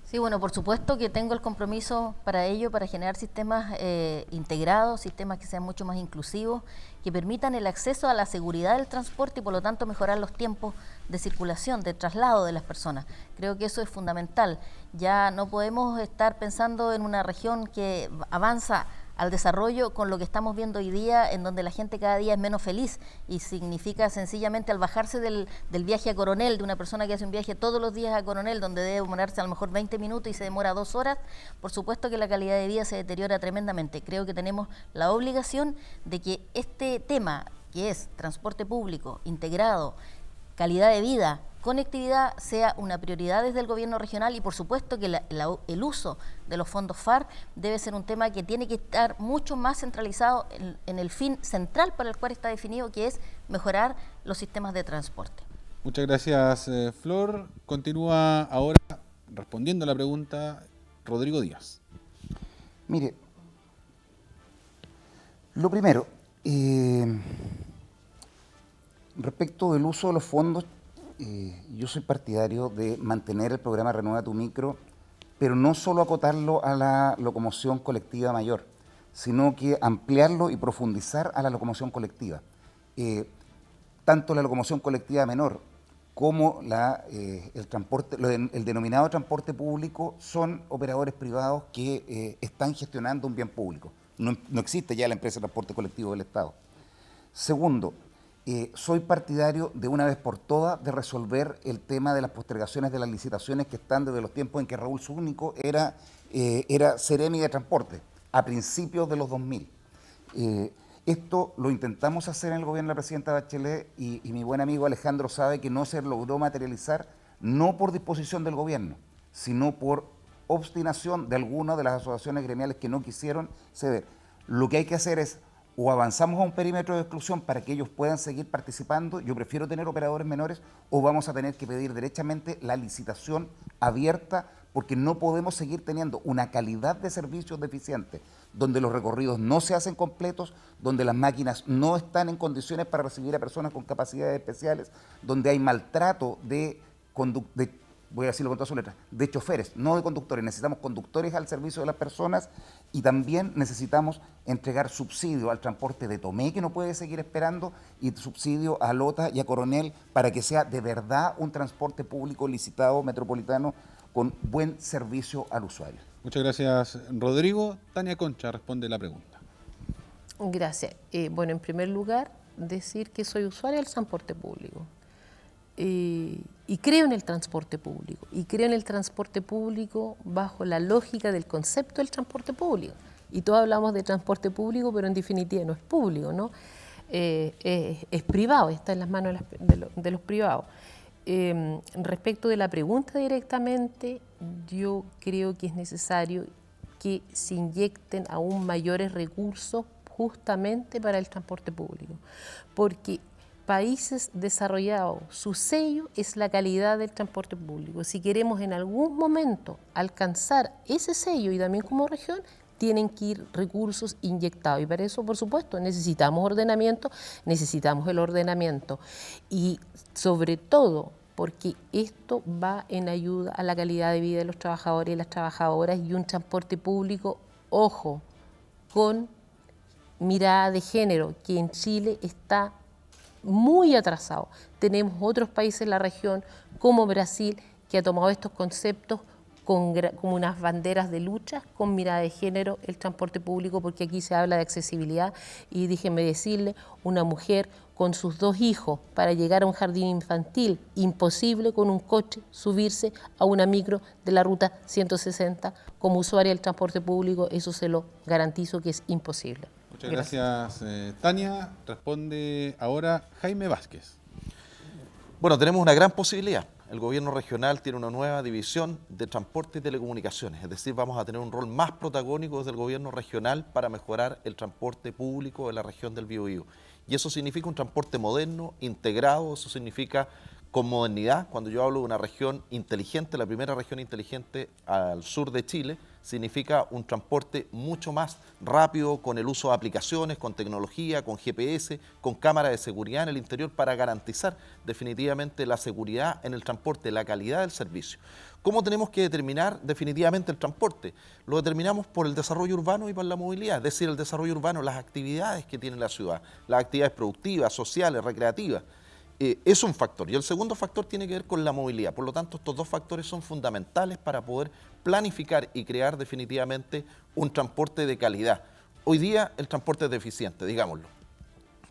Sí, bueno, por supuesto que tengo el compromiso para ello, para generar sistemas integrados, sistemas que sean mucho más inclusivos, que permitan el acceso a la seguridad del transporte y por lo tanto mejorar los tiempos de circulación, de traslado de las personas. Creo que eso es fundamental. Ya no podemos estar pensando en una región que avanza al desarrollo con lo que estamos viendo hoy día, en donde la gente cada día es menos feliz y significa sencillamente al bajarse del viaje a Coronel, de una persona que hace un viaje todos los días a Coronel, donde debe demorarse a lo mejor 20 minutos y se demora 2 horas, por supuesto que la calidad de vida se deteriora tremendamente. Creo que tenemos la obligación de que este tema, que es transporte público, integrado, calidad de vida, conectividad, sea una prioridad desde el gobierno regional y por supuesto que el uso de los fondos FAR debe ser un tema que tiene que estar mucho más centralizado en el fin central para el cual está definido, que es mejorar los sistemas de transporte. Muchas gracias, Flor. Continúa ahora respondiendo a la pregunta Rodrigo Díaz. Mire, lo primero, Respecto del uso de los fondos, yo soy partidario de mantener el programa Renueva tu Micro, pero no solo acotarlo a la locomoción colectiva mayor, sino que ampliarlo y profundizar a la locomoción colectiva. Tanto la locomoción colectiva menor como el denominado transporte público son operadores privados que están gestionando un bien público. No existe ya la empresa de transporte colectivo del Estado. Segundo, soy partidario de una vez por todas de resolver el tema de las postergaciones de las licitaciones que están desde los tiempos en que Raúl Zúñiga era Seremi de Transporte, a principios de los 2000. Esto lo intentamos hacer en el gobierno de la presidenta Bachelet y mi buen amigo Alejandro sabe que no se logró materializar, no por disposición del gobierno, sino por obstinación de algunas de las asociaciones gremiales que no quisieron ceder. Lo que hay que hacer es o avanzamos a un perímetro de exclusión para que ellos puedan seguir participando, yo prefiero tener operadores menores, o vamos a tener que pedir derechamente la licitación abierta, porque no podemos seguir teniendo una calidad de servicios deficiente, donde los recorridos no se hacen completos, donde las máquinas no están en condiciones para recibir a personas con capacidades especiales, donde hay maltrato voy a decirlo con todas sus letras, de choferes, no de conductores. Necesitamos conductores al servicio de las personas y también necesitamos entregar subsidio al transporte de Tomé, que no puede seguir esperando, y subsidio a Lota y a Coronel para que sea de verdad un transporte público licitado metropolitano con buen servicio al usuario. Muchas gracias, Rodrigo. Tania Concha responde la pregunta. Gracias. Bueno, en primer lugar, decir que soy usuaria del transporte público. Y creo en el transporte público, y creo en el transporte público bajo la lógica del concepto del transporte público. Y todos hablamos de transporte público, pero en definitiva no es público, ¿no? Es privado, está en las manos de los privados. Respecto de la pregunta directamente, yo creo que es necesario que se inyecten aún mayores recursos justamente para el transporte público, porque países desarrollados, su sello es la calidad del transporte público. Si queremos en algún momento alcanzar ese sello y también como región, tienen que ir recursos inyectados. Y para eso, por supuesto, necesitamos ordenamiento, necesitamos el ordenamiento. Y sobre todo, porque esto va en ayuda a la calidad de vida de los trabajadores y las trabajadoras y un transporte público, ojo, con mirada de género, que en Chile está muy atrasado. Tenemos otros países en la región, como Brasil, que ha tomado estos conceptos como unas banderas de lucha con mirada de género, el transporte público, porque aquí se habla de accesibilidad y déjenme decirle, una mujer con sus 2 hijos para llegar a un jardín infantil, imposible con un coche subirse a una micro de la ruta 160, como usuaria del transporte público, eso se lo garantizo que es imposible. Muchas gracias, Tania. Responde ahora Jaime Vázquez. Bueno, tenemos una gran posibilidad. El gobierno regional tiene una nueva división de transporte y telecomunicaciones, es decir, vamos a tener un rol más protagónico desde el gobierno regional para mejorar el transporte público de la región del Biobío. Y eso significa un transporte moderno, integrado, eso significa con modernidad. Cuando yo hablo de una región inteligente, la primera región inteligente al sur de Chile, significa un transporte mucho más rápido, con el uso de aplicaciones, con tecnología, con GPS, con cámaras de seguridad en el interior para garantizar definitivamente la seguridad en el transporte, la calidad del servicio. ¿Cómo tenemos que determinar definitivamente el transporte? Lo determinamos por el desarrollo urbano y por la movilidad, es decir, el desarrollo urbano, las actividades que tiene la ciudad, las actividades productivas, sociales, recreativas. Es un factor. Y el segundo factor tiene que ver con la movilidad. Por lo tanto, estos 2 factores son fundamentales para poder planificar y crear definitivamente un transporte de calidad. Hoy día el transporte es deficiente, digámoslo.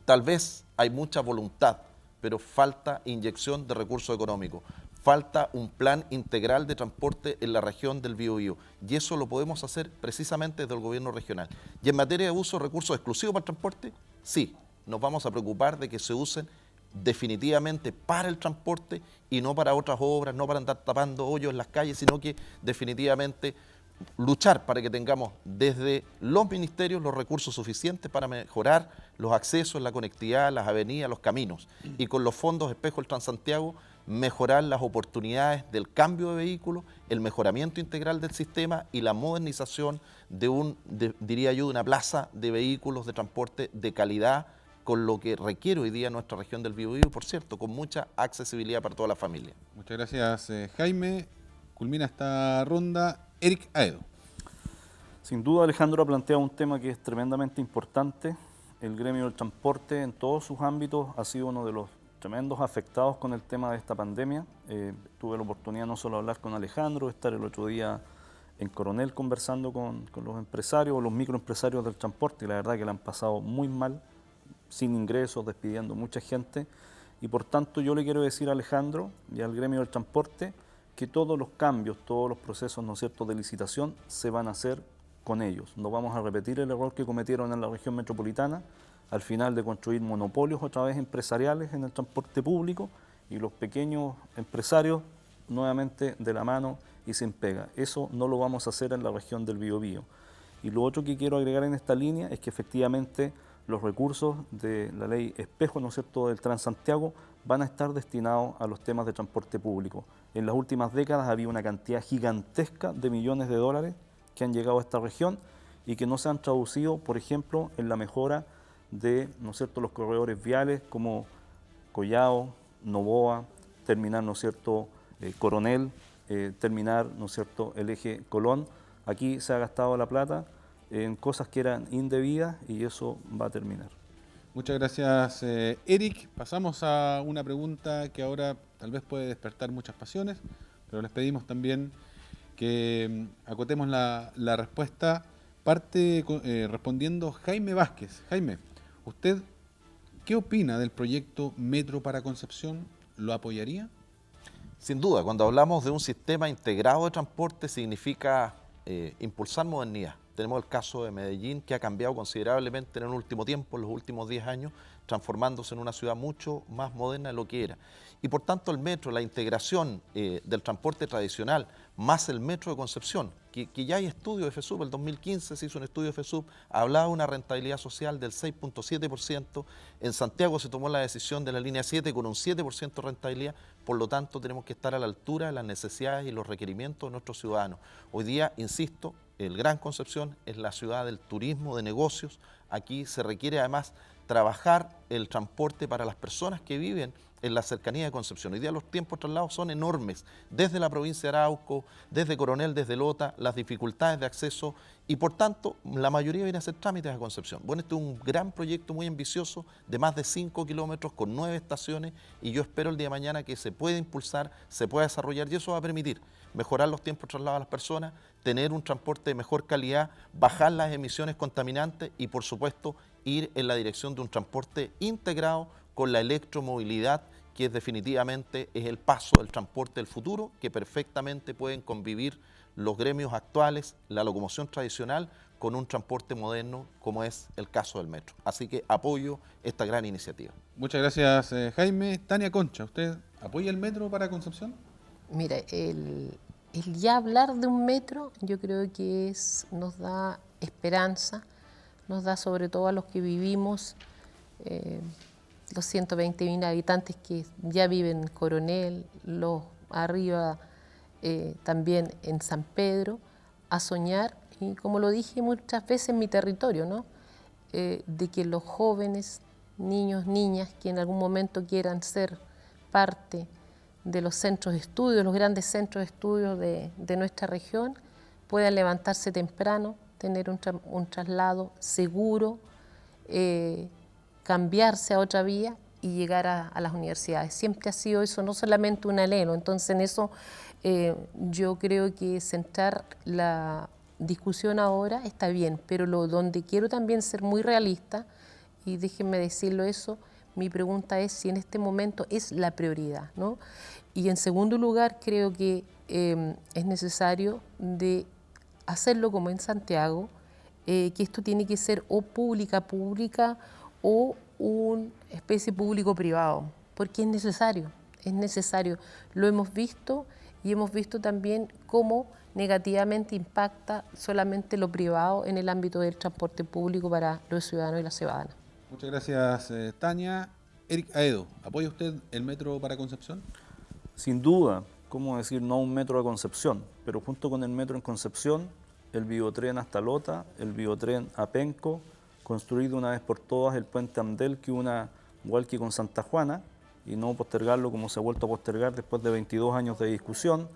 Tal vez hay mucha voluntad, pero falta inyección de recursos económicos. Falta un plan integral de transporte en la región del Biobío. Y eso lo podemos hacer precisamente desde el gobierno regional. Y en materia de uso de recursos exclusivos para el transporte, sí, nos vamos a preocupar de que se usen definitivamente para el transporte y no para otras obras, no para andar tapando hoyos en las calles, sino que definitivamente luchar para que tengamos desde los ministerios los recursos suficientes para mejorar los accesos, la conectividad, las avenidas, los caminos, y con los fondos Espejo del Transantiago mejorar las oportunidades del cambio de vehículos, el mejoramiento integral del sistema y la modernización diría yo, de una plaza de vehículos de transporte de calidad, con lo que requiere hoy día nuestra región del Biobío y, por cierto, con mucha accesibilidad para toda la familia. Muchas gracias, Jaime. Culmina esta ronda Eric Aedo. Sin duda, Alejandro ha planteado un tema que es tremendamente importante. El gremio del transporte en todos sus ámbitos ha sido uno de los tremendos afectados con el tema de esta pandemia. Tuve la oportunidad no solo de hablar con Alejandro, de estar el otro día en Coronel conversando con los empresarios, los microempresarios del transporte, y la verdad que la han pasado muy mal, sin ingresos, despidiendo mucha gente. Y por tanto yo le quiero decir a Alejandro y al gremio del transporte que todos los cambios, todos los procesos, ¿no es cierto?, de licitación se van a hacer con ellos. No vamos a repetir el error que cometieron en la región metropolitana, al final de construir monopolios otra vez empresariales en el transporte público y los pequeños empresarios nuevamente de la mano y sin pega. Eso no lo vamos a hacer en la región del Biobío. Y lo otro que quiero agregar en esta línea es que efectivamente los recursos de la ley Espejo, ¿no es cierto?, del Transantiago van a estar destinados a los temas de transporte público. En las últimas décadas había una cantidad gigantesca de millones de dólares que han llegado a esta región y que no se han traducido, por ejemplo, en la mejora de, ¿no es cierto?, los corredores viales como Collao, Novoa, terminar, ¿no es cierto?, Coronel, terminar, ¿no es cierto?, el eje Colón. Aquí se ha gastado la plata en cosas que eran indebidas y eso va a terminar. Muchas gracias, Eric. Pasamos a una pregunta que ahora tal vez puede despertar muchas pasiones, pero les pedimos también que acotemos la respuesta. Parte respondiendo Jaime Vázquez. Jaime, ¿usted qué opina del proyecto Metro para Concepción? ¿Lo apoyaría? Sin duda, cuando hablamos de un sistema integrado de transporte significa impulsar modernidad. Tenemos el caso de Medellín, que ha cambiado considerablemente en el último tiempo, en los últimos 10 años, transformándose en una ciudad mucho más moderna de lo que era. Y por tanto el metro, la integración del transporte tradicional, más el metro de Concepción, que ya hay estudios de FESUP, el 2015 se hizo un estudio de FESUP, hablaba de una rentabilidad social del 6.7%, en Santiago se tomó la decisión de la línea 7 con un 7% de rentabilidad, por lo tanto tenemos que estar a la altura de las necesidades y los requerimientos de nuestros ciudadanos. Hoy día, insisto, el Gran Concepción es la ciudad del turismo, de negocios. Aquí se requiere además trabajar el transporte para las personas que viven en la cercanía de Concepción. Hoy día los tiempos de traslado son enormes, desde la provincia de Arauco, desde Coronel, desde Lota, las dificultades de acceso y por tanto la mayoría viene a hacer trámites a Concepción. Bueno, este es un gran proyecto muy ambicioso de más de 5 kilómetros con 9 estaciones y yo espero el día de mañana que se pueda impulsar, se pueda desarrollar y eso va a permitir mejorar los tiempos de traslado a las personas, tener un transporte de mejor calidad, bajar las emisiones contaminantes y por supuesto ir en la dirección de un transporte integrado con la electromovilidad, que definitivamente es el paso del transporte del futuro, que perfectamente pueden convivir los gremios actuales, la locomoción tradicional, con un transporte moderno como es el caso del metro. Así que apoyo esta gran iniciativa. Muchas gracias, Jaime. Tania Concha, ¿usted apoya el metro para Concepción? Mira, el ya hablar de un metro yo creo que nos da esperanza, nos da sobre todo a los que vivimos, los 120.000 habitantes que ya viven en Coronel, los arriba también en San Pedro, a soñar, y como lo dije muchas veces en mi territorio, ¿no? De que los jóvenes, niños, niñas, que en algún momento quieran ser parte de los centros de estudio, los grandes centros de estudio de nuestra región, puedan levantarse temprano, tener un traslado seguro, cambiarse a otra vía y llegar a las universidades. Siempre ha sido eso, no solamente un anhelo. Entonces en eso yo creo que centrar la discusión ahora está bien, pero donde quiero también ser muy realista, y déjenme decirlo eso, mi pregunta es si en este momento es la prioridad, ¿no? Y en segundo lugar, creo que es necesario de hacerlo como en Santiago, que esto tiene que ser o pública o una especie público-privado, porque es necesario. Lo hemos visto y hemos visto también cómo negativamente impacta solamente lo privado en el ámbito del transporte público para los ciudadanos y las ciudadanas. Muchas gracias, Tania. Eric Aedo, ¿apoya usted el metro para Concepción? Sin duda, ¿cómo decir no un metro a Concepción? Pero junto con el metro en Concepción, el biotren hasta Lota, el biotren a Penco, construir de una vez por todas el puente Amdel que una Hualqui con Santa Juana y no postergarlo como se ha vuelto a postergar después de 22 años de discusión.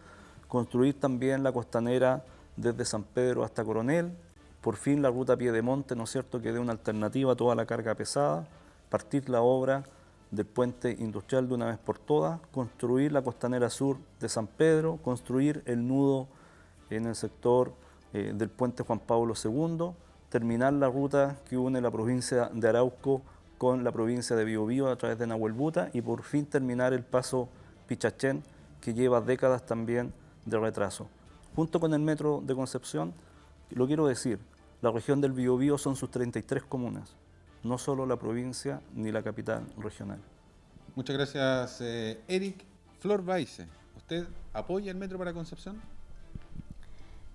Construir también la costanera desde San Pedro hasta Coronel. Por fin la ruta Piedemonte, ¿no es cierto?, que dé una alternativa a toda la carga pesada. Partir la obra del puente industrial de una vez por todas. Construir la costanera sur de San Pedro. Construir el nudo en el sector del puente Juan Pablo II. Terminar la ruta que une la provincia de Arauco con la provincia de Biobío a través de Nahuelbuta y por fin terminar el paso Pichachén, que lleva décadas también de retraso. Junto con el metro de Concepción, lo quiero decir, la región del Biobío son sus 33 comunas, no solo la provincia ni la capital regional. Muchas gracias, Eric. Flor Baise, ¿usted apoya el metro para Concepción?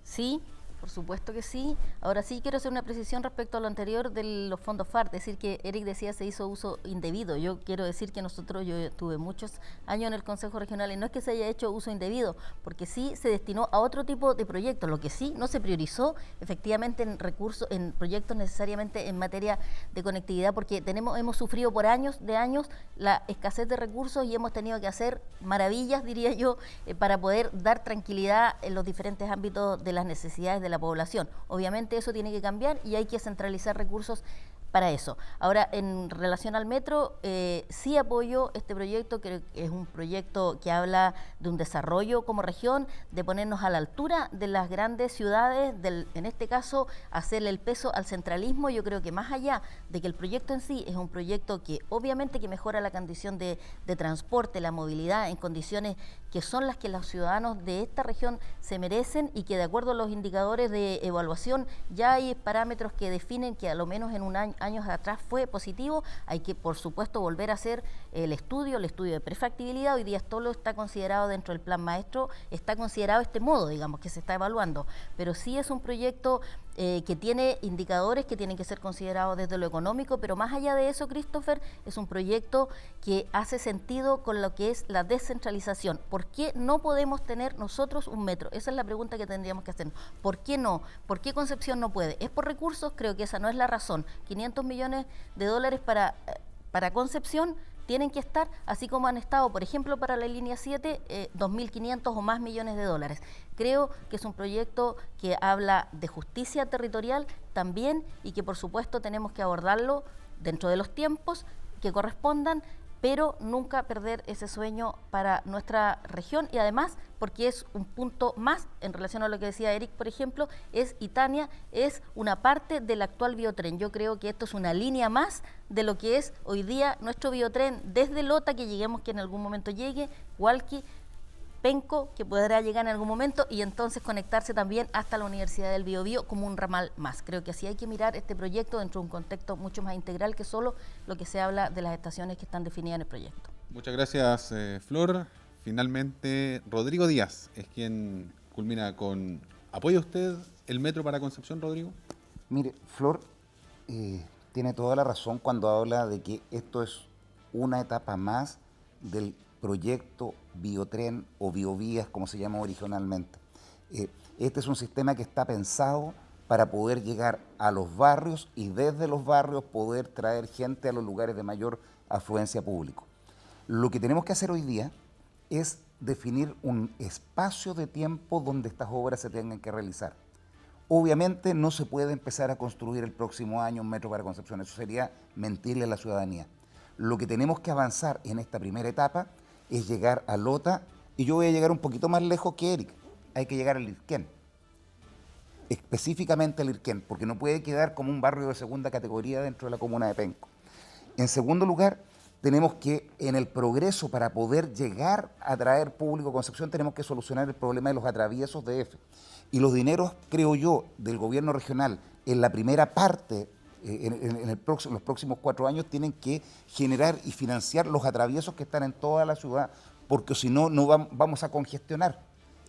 Sí, por supuesto que sí. Ahora sí quiero hacer una precisión respecto a lo anterior de los fondos FARC, decir que Eric decía se hizo uso indebido. Yo quiero decir que yo tuve muchos años en el Consejo Regional y no es que se haya hecho uso indebido, porque sí se destinó a otro tipo de proyectos. Lo que sí no se priorizó efectivamente en recursos, en proyectos necesariamente en materia de conectividad, porque hemos sufrido por años la escasez de recursos y hemos tenido que hacer maravillas, diría yo, para poder dar tranquilidad en los diferentes ámbitos de las necesidades de la población. Obviamente eso tiene que cambiar y hay que centralizar recursos para eso. Ahora, en relación al metro, sí apoyo este proyecto, que es un proyecto que habla de un desarrollo como región, de ponernos a la altura de las grandes ciudades, en este caso, hacerle el peso al centralismo. Yo creo que más allá de que el proyecto en sí es un proyecto que obviamente que mejora la condición de transporte, la movilidad en condiciones que son las que los ciudadanos de esta región se merecen y que de acuerdo a los indicadores de evaluación ya hay parámetros que definen que a lo menos en un años atrás fue positivo. Hay que por supuesto volver a hacer el estudio de prefactibilidad. Hoy día todo lo está considerado dentro del plan maestro, está considerado este modo, digamos, que se está evaluando, pero sí es un proyecto que tiene indicadores que tienen que ser considerados desde lo económico, pero más allá de eso, Christopher, es un proyecto que hace sentido con lo que es la descentralización. ¿Por qué no podemos tener nosotros un metro? Esa es la pregunta que tendríamos que hacer. ¿Por qué no? ¿Por qué Concepción no puede? ¿Es por recursos? Creo que esa no es la razón. 500 millones de dólares para Concepción tienen que estar, así como han estado, por ejemplo, para la línea 7, 2.500 o más millones de dólares. Creo que es un proyecto que habla de justicia territorial también y que por supuesto tenemos que abordarlo dentro de los tiempos que correspondan, pero nunca perder ese sueño para nuestra región y además porque es un punto más en relación a lo que decía Eric, por ejemplo, Itania es una parte del actual biotren. Yo creo que esto es una línea más de lo que es hoy día nuestro biotren desde Lota, que lleguemos, que en algún momento llegue, Hualqui, Penco, que podrá llegar en algún momento y entonces conectarse también hasta la Universidad del Biobío como un ramal más. Creo que así hay que mirar este proyecto dentro de un contexto mucho más integral que solo lo que se habla de las estaciones que están definidas en el proyecto. Muchas gracias, Flor. Finalmente, Rodrigo Díaz es quien culmina con... ¿Apoya usted el metro para Concepción, Rodrigo? Mire, Flor tiene toda la razón cuando habla de que esto es una etapa más del proyecto Biotren o Biovías, como se llama originalmente. Este es un sistema que está pensado para poder llegar a los barrios y desde los barrios poder traer gente a los lugares de mayor afluencia público. Lo que tenemos que hacer hoy día es definir un espacio de tiempo donde estas obras se tengan que realizar. Obviamente no se puede empezar a construir el próximo año un metro para Concepción, eso sería mentirle a la ciudadanía. Lo que tenemos que avanzar en esta primera etapa es llegar a Lota, y yo voy a llegar un poquito más lejos que Eric, hay que llegar al Lirquén, específicamente al Lirquén, porque no puede quedar como un barrio de segunda categoría dentro de la comuna de Penco. En segundo lugar, tenemos que, en el progreso, para poder llegar a traer público a Concepción, tenemos que solucionar el problema de los atraviesos de EFE. Y los dineros, creo yo, del gobierno regional, en la primera parte, los próximos 4 años, tienen que generar y financiar los atraviesos que están en toda la ciudad, porque si no, vamos a congestionar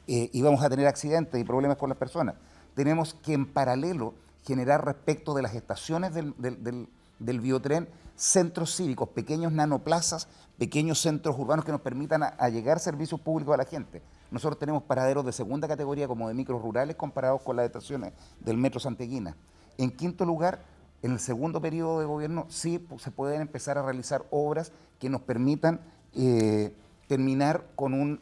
y vamos a tener accidentes y problemas con las personas. Tenemos que, en paralelo, generar respecto de las estaciones del biotren, centros cívicos, pequeños nanoplazas, pequeños centros urbanos que nos permitan allegar servicios públicos a la gente. Nosotros tenemos paraderos de segunda categoría como de micros rurales comparados con las estaciones del metro Santeguina. En quinto lugar, En el segundo periodo de gobierno sí se pueden empezar a realizar obras que nos permitan terminar con un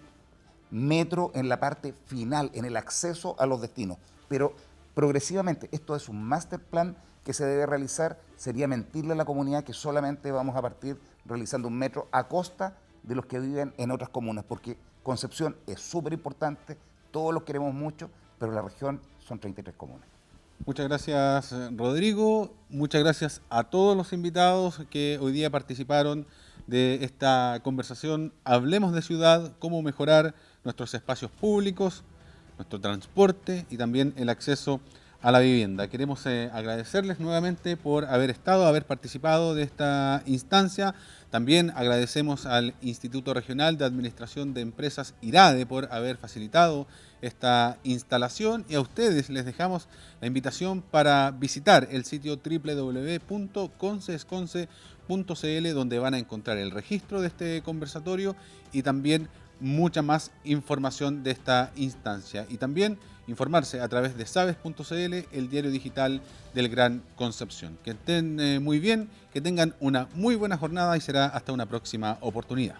metro en la parte final, en el acceso a los destinos. Pero progresivamente, esto es un master plan que se debe realizar. Sería mentirle a la comunidad que solamente vamos a partir realizando un metro a costa de los que viven en otras comunas, porque Concepción es súper importante, todos los queremos mucho, pero la región son 33 comunas. Muchas gracias, Rodrigo. Muchas gracias a todos los invitados que hoy día participaron de esta conversación. Hablemos de ciudad, cómo mejorar nuestros espacios públicos, nuestro transporte y también el acceso a la vivienda. Queremos agradecerles nuevamente por haber estado, haber participado de esta instancia. También agradecemos al Instituto Regional de Administración de Empresas IRADE por haber facilitado esta instalación, y a ustedes les dejamos la invitación para visitar el sitio www.concesconce.cl, donde van a encontrar el registro de este conversatorio y también mucha más información de esta instancia, y también informarse a través de sabes.cl, el diario digital del Gran Concepción. Que estén muy bien, que tengan una muy buena jornada y será hasta una próxima oportunidad.